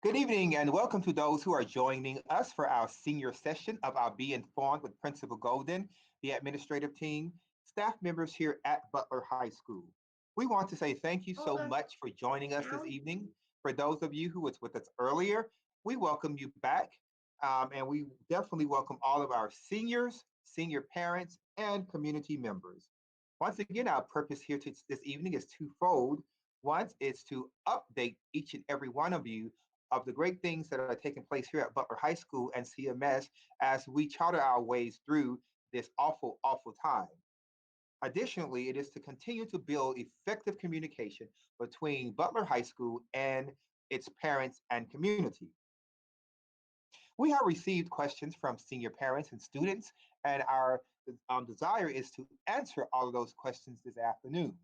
Good evening and welcome to those who are joining us for our senior session of our Be Informed with Principal Golden, the administrative team, staff members here at Butler High School. We want to say thank you so much for joining us this evening. For those of you who was with us earlier, we welcome you back. And we definitely welcome all of our seniors, senior parents, and community members. Once again, our purpose here this evening is twofold. One is to update each and every one of you of the great things that are taking place here at Butler High School and CMS as we charter our ways through this awful, awful time. Additionally, it is to continue to build effective communication between Butler High School and its parents and community. We have received questions from senior parents and students, and our desire is to answer all of those questions this afternoon.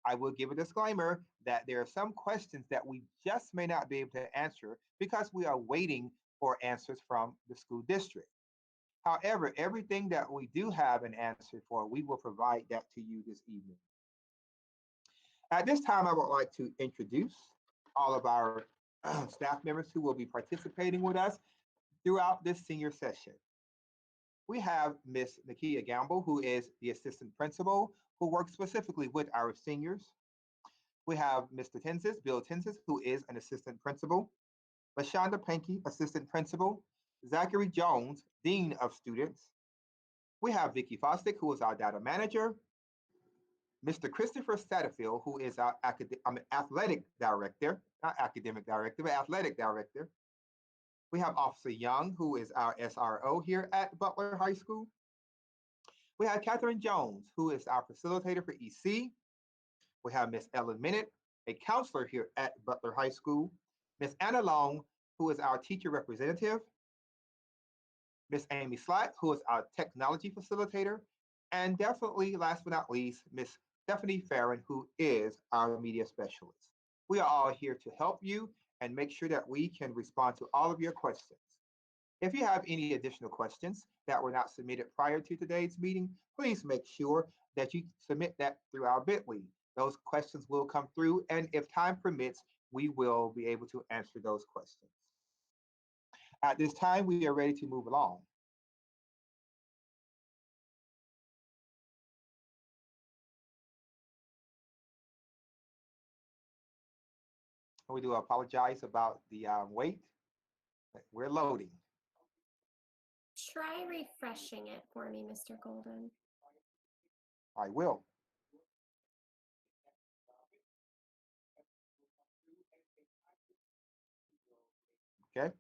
I will give a disclaimer that there are some questions that we just may not be able to answer because we are waiting for answers from the school district. However, everything that we do have an answer for, we will provide that to you this evening. At this time, I would like to introduce all of our staff members who will be participating with us throughout this senior session. We have Ms. Nakia Gamble, who is the assistant principal, who works specifically with our seniors. We have Mr. Bill Tensis, who is an assistant principal. LaShonda Pankey, assistant principal. Zachary Jones, dean of students. We have Vicki Fostick, who is our data manager. Mr. Christopher Satterfield, who is our athletic director, not academic director, but athletic director. We have Officer Young, who is our SRO here at Butler High School. We have Catherine Jones, who is our facilitator for EC. We have Miss Ellen Minute, a counselor here at Butler High School. Miss Anna Long, who is our teacher representative. Miss Amy Slack, who is our technology facilitator. And definitely, last but not least, Miss Stephanie Farron, who is our media specialist. We are all here to help you and make sure that we can respond to all of your questions. If you have any additional questions that were not submitted prior to today's meeting, please make sure that you submit that through our Bitly. Those questions will come through, and if time permits, we will be able to answer those questions. At this time, we are ready to move along. We do apologize about the wait. We're loading. Try refreshing it for me, Mr. Golden. I will. Okay.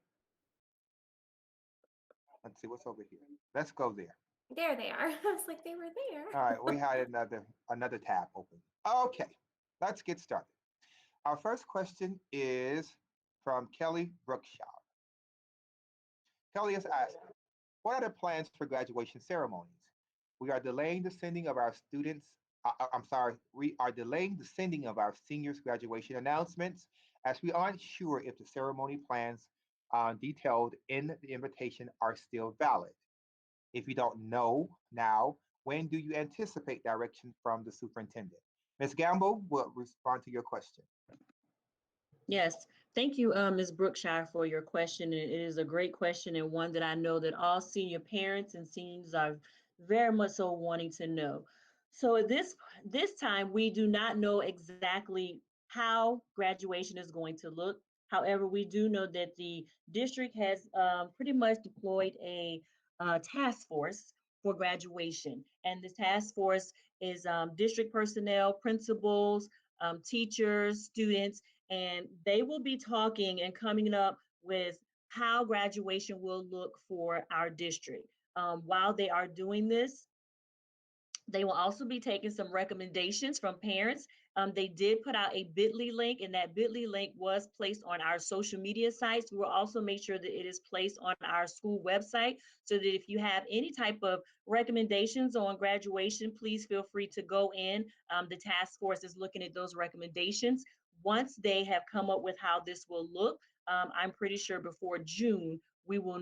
Let's see what's over here. Let's go there. There they are. I was like, they were there. All right, we had another tab open. Okay, let's get started. Our first question is from Kelly Brookshire. Kelly is asking, what are the plans for graduation ceremonies? We are delaying the sending of our students. We are delaying the sending of our seniors' graduation announcements as we aren't sure if the ceremony plans detailed in the invitation are still valid. If you don't know now, when do you anticipate direction from the superintendent? Ms. Gamble will respond to your question. Yes, thank you, Ms. Brookshire, for your question. It is a great question and one that I know that all senior parents and seniors are very much so wanting to know. So at this time, we do not know exactly how graduation is going to look. However, we do know that the district has pretty much deployed a task force for graduation. And this task force is district personnel, principals, teachers, students, and they will be talking and coming up with how graduation will look for our district. While they are doing this, they will also be taking some recommendations from parents. They did put out a Bitly link, and that Bitly link was placed on our social media sites. We will also make sure that it is placed on our school website so that if you have any type of recommendations on graduation, please feel free to go in. The task force is looking at those recommendations. Once they have come up with how this will look, I'm pretty sure before June, we will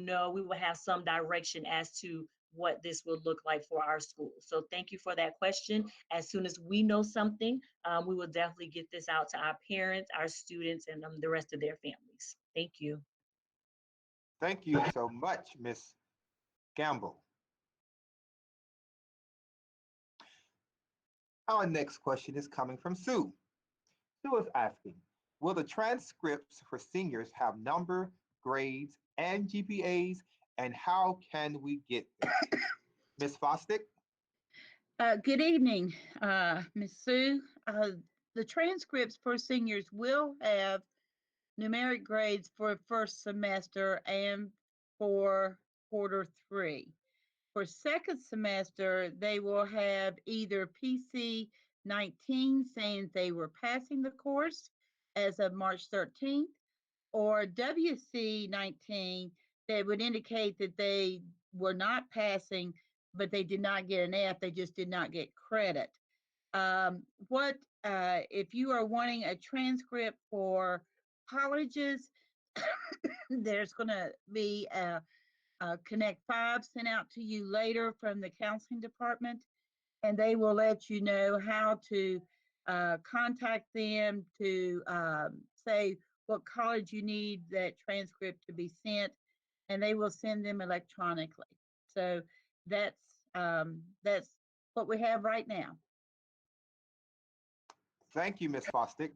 have some direction as to what this will look like for our school. So thank you for that question. As soon as we know something, we will definitely get this out to our parents, our students, and the rest of their families. Thank you. Thank you so much, Ms. Gamble. Our next question is coming from Sue. Sue is asking, will the transcripts for seniors have number, grades, and GPAs, and how can we get them? Ms. Fostick? Good evening, Ms. Sue. The transcripts for seniors will have numeric grades for first semester and for quarter 3. For second semester, they will have either PC 19 saying they were passing the course as of March 13th, or WC 19 that would indicate that they were not passing, but they did not get an F, they just did not get credit. If you are wanting a transcript for colleges, there's going to be a Connect 5 sent out to you later from the counseling department, and they will let you know how to contact them to say what college you need that transcript to be sent, and they will send them electronically. So that's what we have right now. Thank you, Ms. Fostick.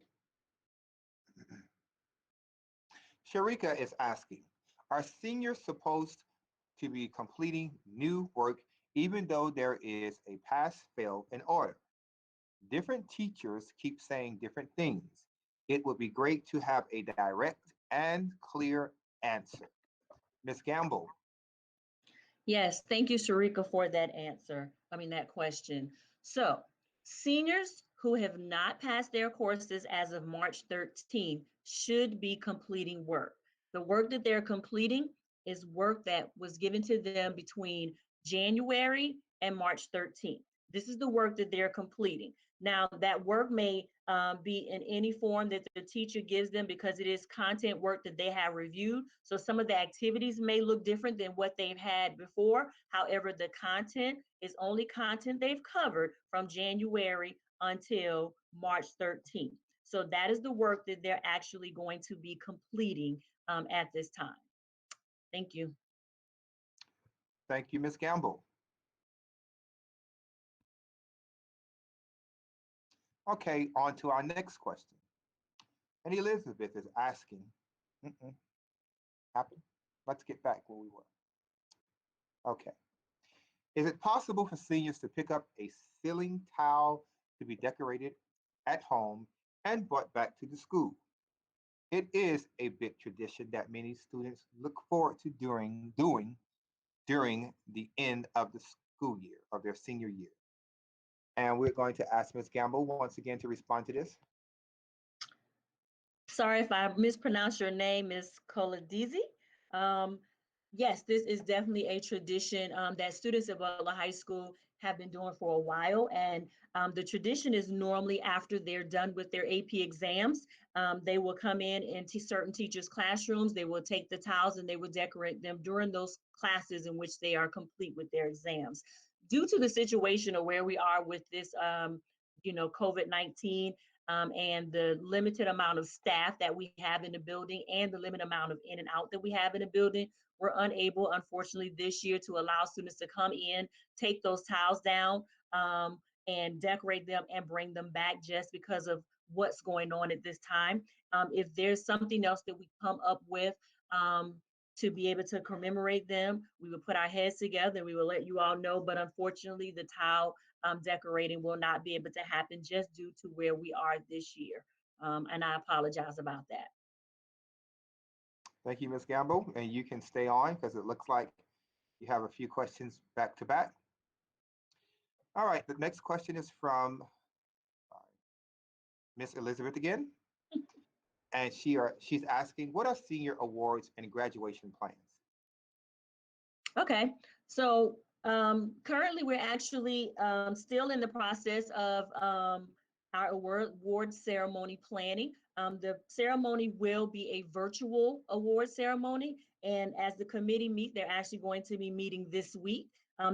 Sharika is asking, are seniors supposed to be completing new work even though there is a pass-fail in order? Different teachers keep saying different things. It would be great to have a direct and clear answer. Ms. Gamble. Yes, thank you, Sharika, for that answer. That question. So, seniors who have not passed their courses as of March 13th should be completing work. The work that they're completing is work that was given to them between January and March 13th. This is the work that they're completing. Now, that work may be in any form that the teacher gives them because it is content work that they have reviewed. So some of the activities may look different than what they've had before. However, the content is only content they've covered from January until March 13th. So that is the work that they're actually going to be completing at this time. Thank you. Thank you, Ms. Gamble. Okay, on to our next question. And Elizabeth is asking, happen? Let's get back where we were. Okay. Is it possible for seniors to pick up a ceiling tile to be decorated at home and brought back to the school? It is a big tradition that many students look forward to doing during the end of the school year, of their senior year. And we're going to ask Ms. Gamble once again to respond to this. Sorry if I mispronounced your name, Ms. Koladizi. Yes, this is definitely a tradition that students at Butler High School have been doing for a while. And the tradition is normally after they're done with their AP exams, they will come in into certain teachers' classrooms. They will take the tiles and they will decorate them during those classes in which they are complete with their exams. Due to the situation of where we are with this, COVID-19, and the limited amount of staff that we have in the building and the limited amount of in and out that we have in the building, we're unable, unfortunately, this year to allow students to come in, take those tiles down, and decorate them and bring them back just because of what's going on at this time. If there's something else that we come up with to be able to commemorate them, we will put our heads together and we will let you all know. But unfortunately, the tile decorating will not be able to happen just due to where we are this year. And I apologize about that. Thank you, Ms. Gamble. And you can stay on because it looks like you have a few questions back to back. All right, the next question is from Miss Elizabeth again. And she's asking, what are senior awards and graduation plans? Okay, so currently we're actually still in the process of our award ceremony planning. The ceremony will be a virtual award ceremony, and as the committee meet, they're actually going to be meeting this week.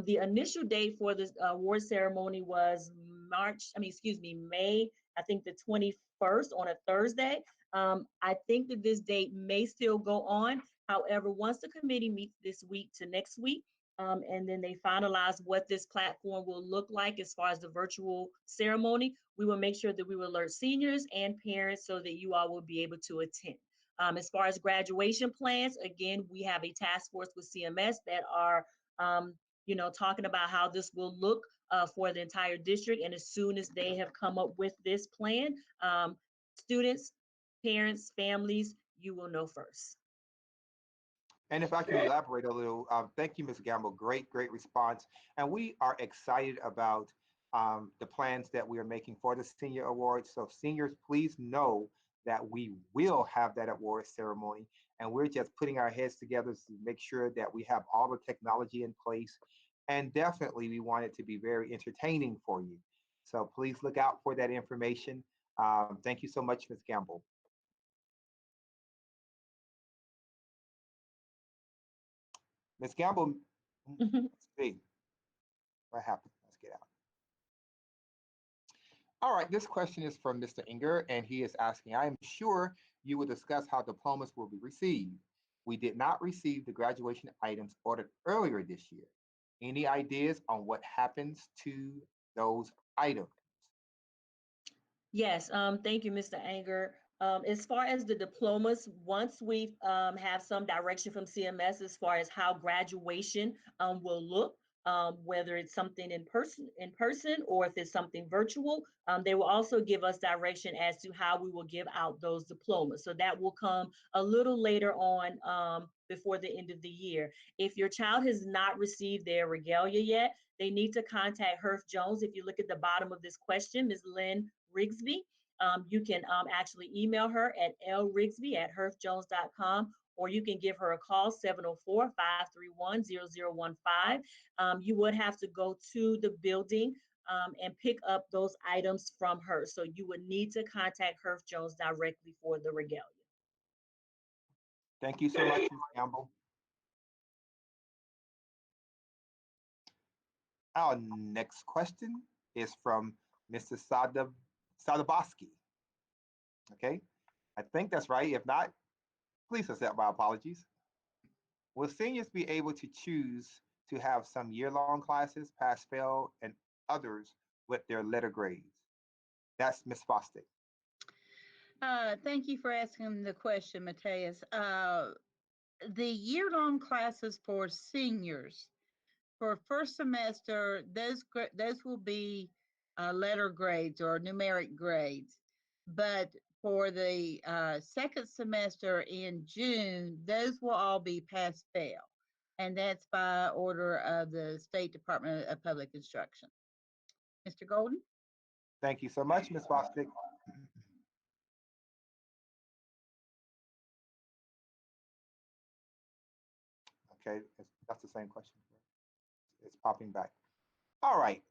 The initial date for this award ceremony was May, I think the 21st on a Thursday. I think that this date may still go on. However, once the committee meets this week to next week, and then they finalize what this platform will look like as far as the virtual ceremony, we will make sure that we will alert seniors and parents so that you all will be able to attend. As far as graduation plans, again, we have a task force with CMS that are, talking about how this will look for the entire district. And as soon as they have come up with this plan, students, parents, families, you will know first. And if I can elaborate a little, thank you, Ms. Gamble. Great response. And we are excited about the plans that we are making for the Senior Awards. So seniors, please know that we will have that award ceremony. And we're just putting our heads together to make sure that we have all the technology in place. And definitely we want it to be very entertaining for you. So please look out for that information. Thank you so much, Ms. Gamble. Ms. Gamble, let's see what happened. Let's get out. All right, this question is from Mr. Inger, and he is asking, I am sure you will discuss how diplomas will be received. We did not receive the graduation items ordered earlier this year. Any ideas on what happens to those items? Yes, thank you, Mr. Anger. As far as the diplomas, once we have some direction from CMS as far as how graduation will look, whether it's something in person or if it's something virtual, they will also give us direction as to how we will give out those diplomas. So that will come a little later on before the end of the year. If your child has not received their regalia yet, they need to contact Herf Jones. If you look at the bottom of this question, Ms. Lynn Rigsby, you can actually email her at lrigsby@herfjones.com, or you can give her a call, 704-531-0015. You would have to go to the building and pick up those items from her. So you would need to contact Herf Jones directly for the regalia. Thank you so much, Ms. Campbell. Our next question is from Mr. Sadabowski. Okay, I think that's right. If not, please accept my apologies. Will seniors be able to choose to have some year-long classes, pass, fail, and others with their letter grades? That's Ms. Fostick. Thank you for asking the question, Mateus. The year-long classes for seniors, for first semester, those will be letter grades or numeric grades. But for the second semester in June, those will all be pass-fail. And that's by order of the State Department of Public Instruction. Mr. Golden? Thank you so much, Ms. Fostick. Okay, that's the same question. It's popping back. All right.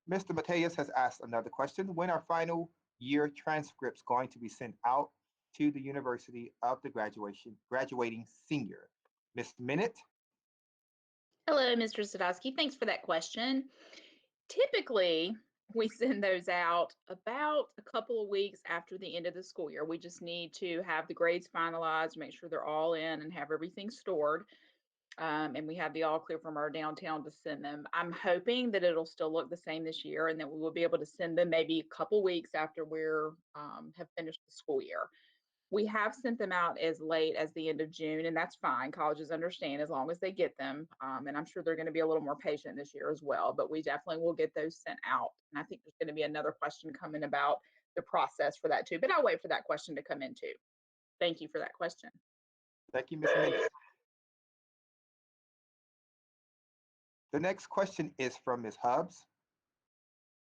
Mr. Mateus has asked another question. When are final year transcripts going to be sent out to the University of the graduating senior? Ms. Minute? Hello, Mr. Sadowski. Thanks for that question. Typically, we send those out about a couple of weeks after the end of the school year. We just need to have the grades finalized, make sure they're all in and have everything stored. And we have the all clear from our downtown to send them. I'm hoping that it'll still look the same this year and that we will be able to send them maybe a couple weeks after we're have finished the school year. We have sent them out as late as the end of June, and that's fine. Colleges understand as long as they get them. And I'm sure they're going to be a little more patient this year as well, but we definitely will get those sent out. And I think there's going to be another question coming about the process for that too, but I'll wait for that question to come in too. Thank you for that question. Thank you, Ms. Minute. The next question is from Ms. Hubbs.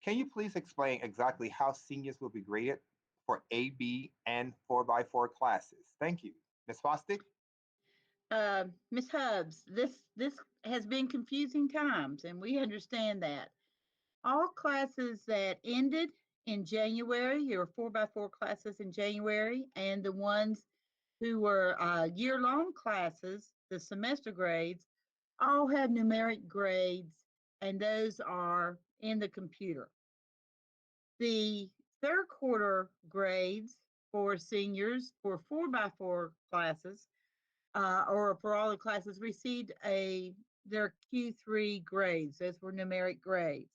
Can you please explain exactly how seniors will be graded for AB and 4x4 classes? Thank you. Ms. Fostick? Ms. Hubbs, this has been confusing times, and we understand that. All classes that ended in January, your 4x4 classes in January, and the ones who were year-long classes, the semester grades, all have numeric grades, and those are in the computer. The third quarter grades for seniors for 4x4 classes, or for all the classes, received their Q3 grades. Those were numeric grades.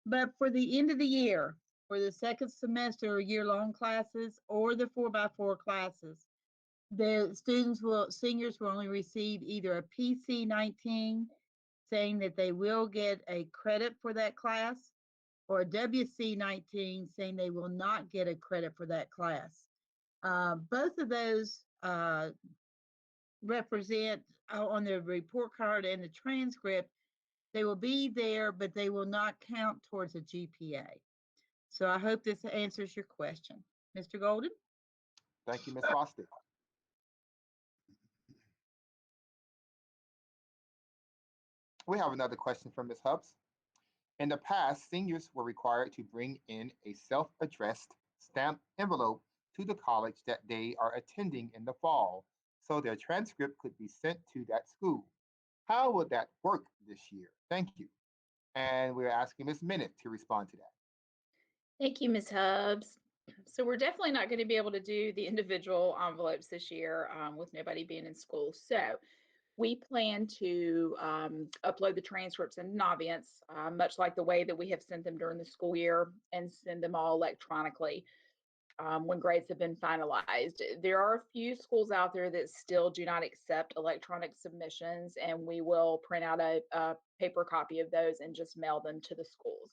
But for the end of the year, for the second semester year-long classes or the 4x4 classes, the seniors will only receive either a PC-19 saying that they will get a credit for that class, or a WC-19 saying they will not get a credit for that class. Both of those represent on the report card and the transcript, they will be there, but they will not count towards a GPA. So I hope this answers your question. Mr. Golden? Thank you, Ms. Foster. We have another question from Ms. Hubbs. In the past, seniors were required to bring in a self-addressed stamped envelope to the college that they are attending in the fall, so their transcript could be sent to that school. How would that work this year? Thank you. And we're asking Ms. Minute to respond to that. Thank you, Ms. Hubbs. So we're definitely not going to be able to do the individual envelopes this year with nobody being in school. So we plan to upload the transcripts in Naviance, much like the way that we have sent them during the school year, and send them all electronically when grades have been finalized. There are a few schools out there that still do not accept electronic submissions, and we will print out a paper copy of those and just mail them to the schools.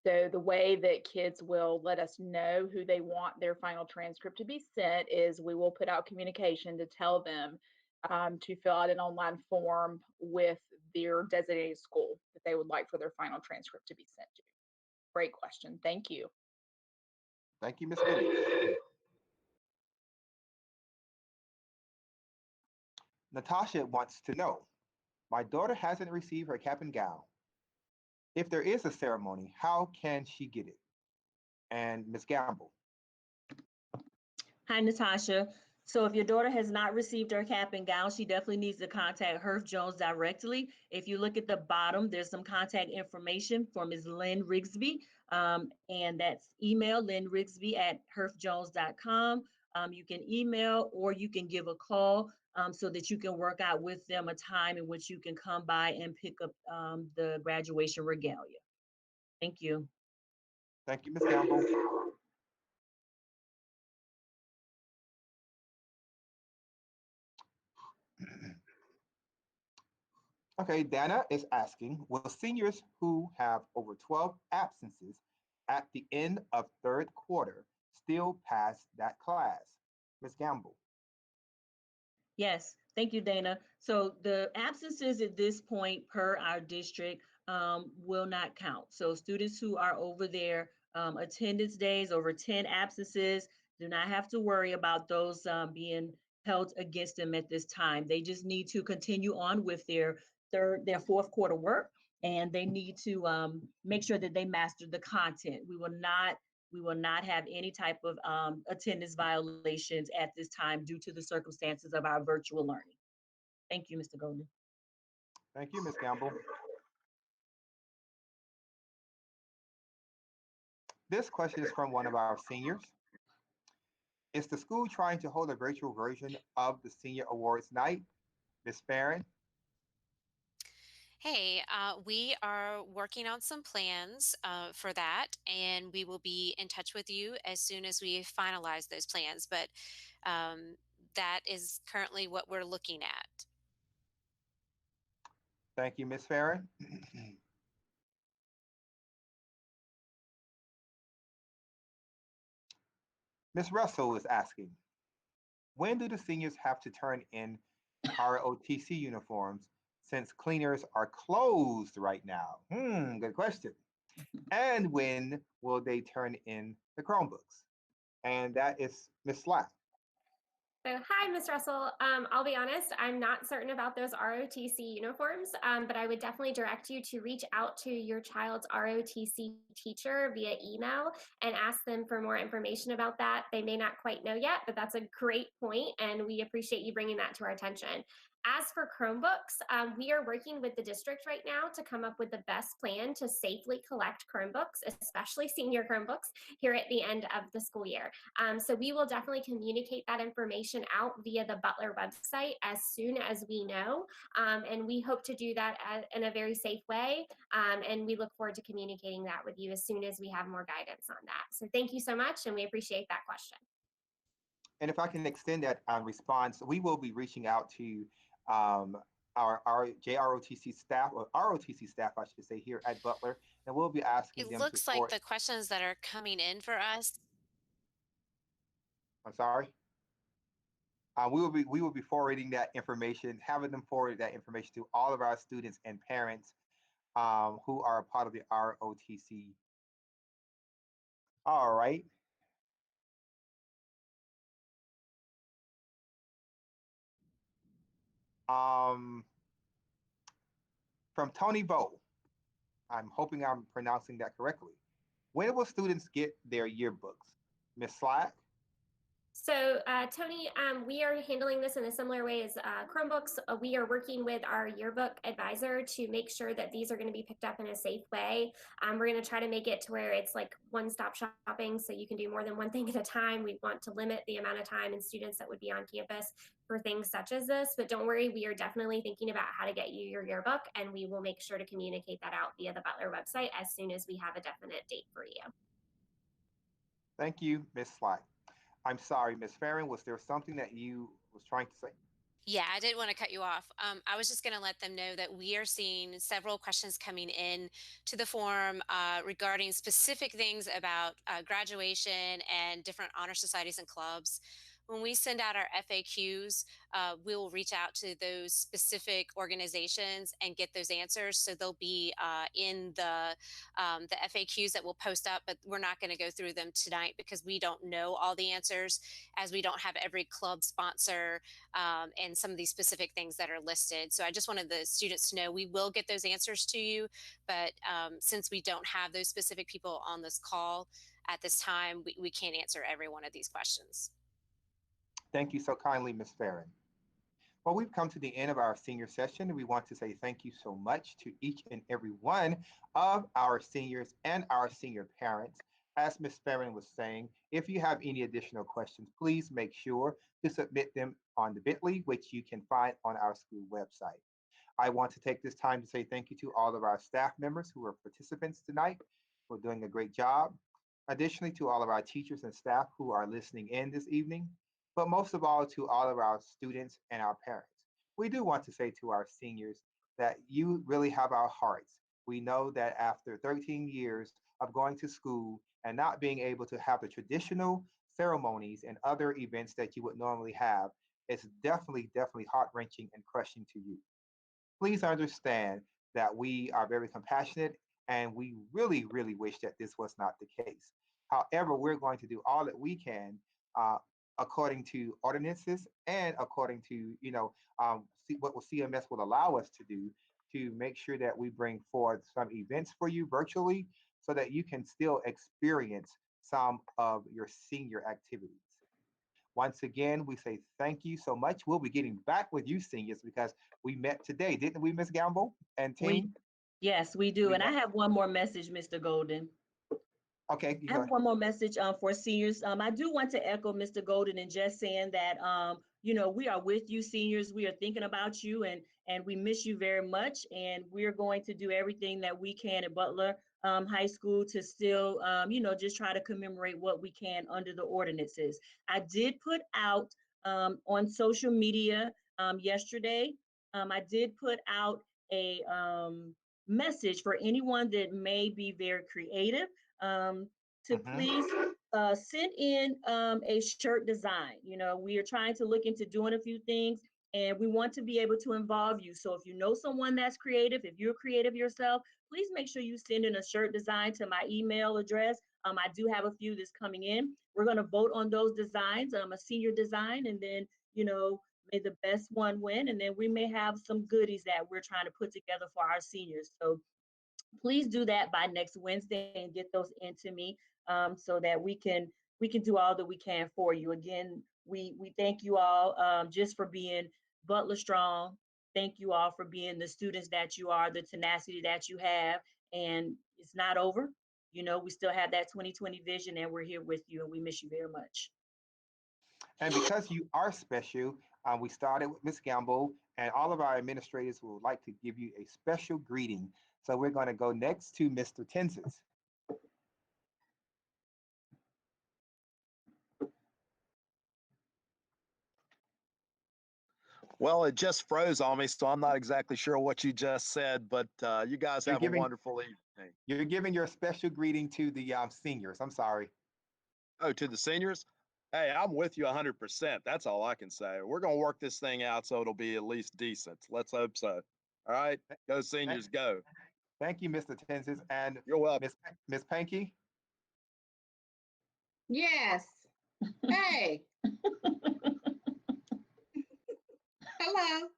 So the way that kids will let us know who they want their final transcript to be sent is we will put out communication to tell them to fill out an online form with their designated school that they would like for their final transcript to be sent to. Great question. Thank you. Thank you, Ms. Minute. Natasha wants to know, my daughter hasn't received her cap and gown. If there is a ceremony, how can she get it? And Ms. Gamble. Hi, Natasha. So if your daughter has not received her cap and gown, she definitely needs to contact Herff Jones directly. If you look at the bottom, there's some contact information for Ms. Lynn Rigsby, and that's email lynnrigsby@herffjones.com. You can email or you can give a call so that you can work out with them a time in which you can come by and pick up the graduation regalia. Thank you. Thank you, Ms. Gamble. Okay, Dana is asking, will seniors who have over 12 absences at the end of third quarter still pass that class? Ms. Gamble. Yes, thank you, Dana. So the absences at this point per our district will not count. So students who are over their attendance days, over 10 absences, do not have to worry about those being held against them at this time. They just need to continue on with their fourth quarter work, and they need to make sure that they master the content. We will not have any type of attendance violations at this time due to the circumstances of our virtual learning. Thank you, Mr. Golden. Thank you, Ms. Gamble. This question is from one of our seniors. Is the school trying to hold a virtual version of the Senior Awards Night? Ms. Farron? Hey, we are working on some plans for that, and we will be in touch with you as soon as we finalize those plans. But that is currently what we're looking at. Thank you, Ms. Farron. Ms. Russell is asking, when do the seniors have to turn in ROTC uniforms since cleaners are closed right now? Good question. And when will they turn in the Chromebooks? And that is Ms. Slack. So, hi, Ms. Russell. I'll be honest, I'm not certain about those ROTC uniforms, but I would definitely direct you to reach out to your child's ROTC teacher via email and ask them for more information about that. They may not quite know yet, but that's a great point, and we appreciate you bringing that to our attention. As for Chromebooks, we are working with the district right now to come up with the best plan to safely collect Chromebooks, especially senior Chromebooks, here at the end of the school year. So we will definitely communicate that information out via the Butler website as soon as we know. And we hope to do that in a very safe way. And we look forward to communicating that with you as soon as we have more guidance on that. So thank you so much, and we appreciate that question. And if I can extend that response, we will be reaching out to our JROTC staff, or ROTC staff, I should say, here at Butler, and we'll be asking It them looks to like forward. the questions that are coming in for us. I'm sorry. We will be forwarding that information, having them forward that information to all of our students and parents who are a part of the ROTC. All right. From Tony Bo, I'm hoping I'm pronouncing that correctly. When will students get their yearbooks? Ms. Slack? So Tony, we are handling this in a similar way as Chromebooks. We are working with our yearbook advisor to make sure that these are going to be picked up in a safe way. We're going to try to make it to where it's like one-stop shopping, so you can do more than one thing at a time. We want to limit the amount of time and students that would be on campus for things such as this, but don't worry, we are definitely thinking about how to get you your yearbook, and we will make sure to communicate that out via the Butler website as soon as we have a definite date for you. Thank you, Ms. Slack. I'm sorry, Ms. Farron, was there something that you was trying to say? Yeah, I didn't want to cut you off. I was just going to let them know that we are seeing several questions coming in to the forum regarding specific things about graduation and different honor societies and clubs. When we send out our FAQs, we'll reach out to those specific organizations and get those answers. So they'll be in the FAQs that we'll post up, but we're not going to go through them tonight because we don't know all the answers, as we don't have every club sponsor and some of these specific things that are listed. So I just wanted the students to know we will get those answers to you, but since we don't have those specific people on this call at this time, we can't answer every one of these questions. Thank you so kindly, Ms. Farron. Well, we've come to the end of our senior session, and we want to say thank you so much to each and every one of our seniors and our senior parents. As Ms. Farron was saying, if you have any additional questions, please make sure to submit them on the Bitly, which you can find on our school website. I want to take this time to say thank you to all of our staff members who are participants tonight for doing a great job. Additionally, to all of our teachers and staff who are listening in this evening, but most of all to all of our students and our parents. We do want to say to our seniors that you really have our hearts. We know that after 13 years of going to school and not being able to have the traditional ceremonies and other events that you would normally have, it's definitely heart-wrenching and crushing to you. Please understand that we are very compassionate and we really wish that this was not the case. However, we're going to do all that we can according to ordinances and according to what CMS will allow us to do to make sure that we bring forth some events for you virtually so that you can still experience some of your senior activities. Once again, we say thank you so much. We'll be getting back with you seniors because we met today, didn't we, Ms. Gamble and team? Yes, we do. And I have one more message, Mr. Golden. Okay. I have one more message for seniors. I do want to echo Mr. Golden and just saying that, we are with you seniors. We are thinking about you and we miss you very much. And we're going to do everything that we can at Butler High School to still, just try to commemorate what we can under the ordinances. I did put out on social media yesterday, I did put out a message for anyone that may be very creative. To please send in a shirt design. We are trying to look into doing a few things and we want to be able to involve you. So if you know someone that's creative, if you're creative yourself, please make sure you send in a shirt design to my email address. I do have a few that's coming in. We're going to vote on those designs, a senior design, and then, may the best one win. And then we may have some goodies that we're trying to put together for our seniors. So please do that by next Wednesday and get those into me so that we can do all that we can for you. Again, we thank you all just for being Butler strong. Thank you all for being the students that you are, the tenacity that you have, and it's not over. You know, we still have that 2020 vision, and we're here with you, and we miss you very much. And because you are special, we started with Ms. Gamble, and all of our administrators would like to give you a special greeting. So we're going to go next to Mr. Tenzes. Well, it just froze on me, so I'm not exactly sure what you just said, but you guys have a wonderful evening. You're giving your special greeting to the seniors. I'm sorry. Oh, to the seniors? Hey, I'm with you 100%. That's all I can say. We're going to work this thing out so it'll be at least decent. Let's hope so. All right, go seniors, go. Thank you, Mr. Tenzes. And you're welcome. Miss Panky? Yes. Hey. Hello.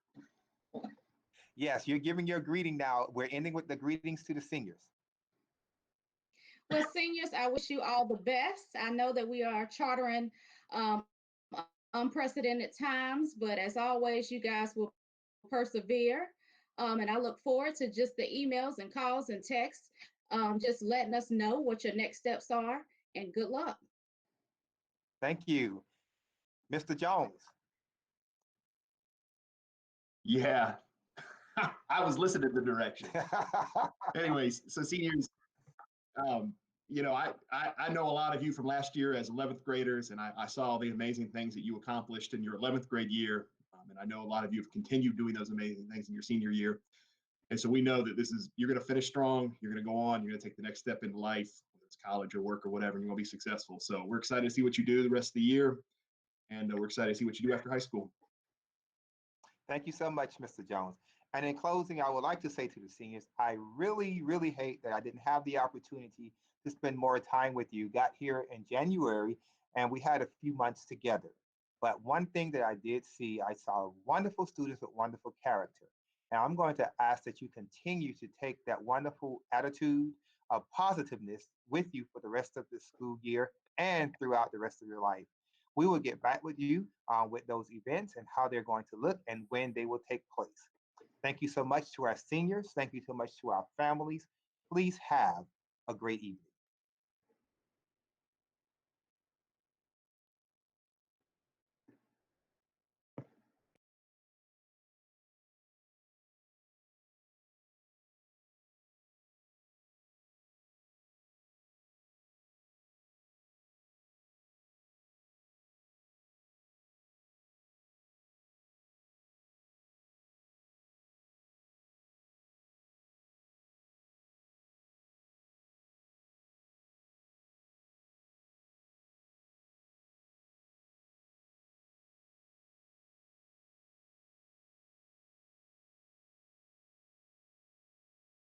Yes, you're giving your greeting now. We're ending with the greetings to the seniors. Well, seniors, I wish you all the best. I know that we are chartering unprecedented times, but as always, you guys will persevere. And I look forward to just the emails and calls and texts, just letting us know what your next steps are, and good luck. Thank you. Mr. Jones. Yeah, I was listening to the direction. Anyways, so seniors, you know, I know a lot of you from last year as 11th graders, and I saw the amazing things that you accomplished in your 11th grade year. And I know a lot of you have continued doing those amazing things in your senior year. And so we know that you're going to finish strong, you're going to go on, you're going to take the next step in life, whether it's college or work or whatever, and you're going to be successful. So we're excited to see what you do the rest of the year. And we're excited to see what you do after high school. Thank you so much, Mr. Jones. And in closing, I would like to say to the seniors, I really, really hate that I didn't have the opportunity to spend more time with you. Got here in January, and we had a few months together. But one thing that I did see, I saw wonderful students with wonderful character. And I'm going to ask that you continue to take that wonderful attitude of positiveness with you for the rest of the school year and throughout the rest of your life. We will get back with you with those events and how they're going to look and when they will take place. Thank you so much to our seniors. Thank you so much to our families. Please have a great evening.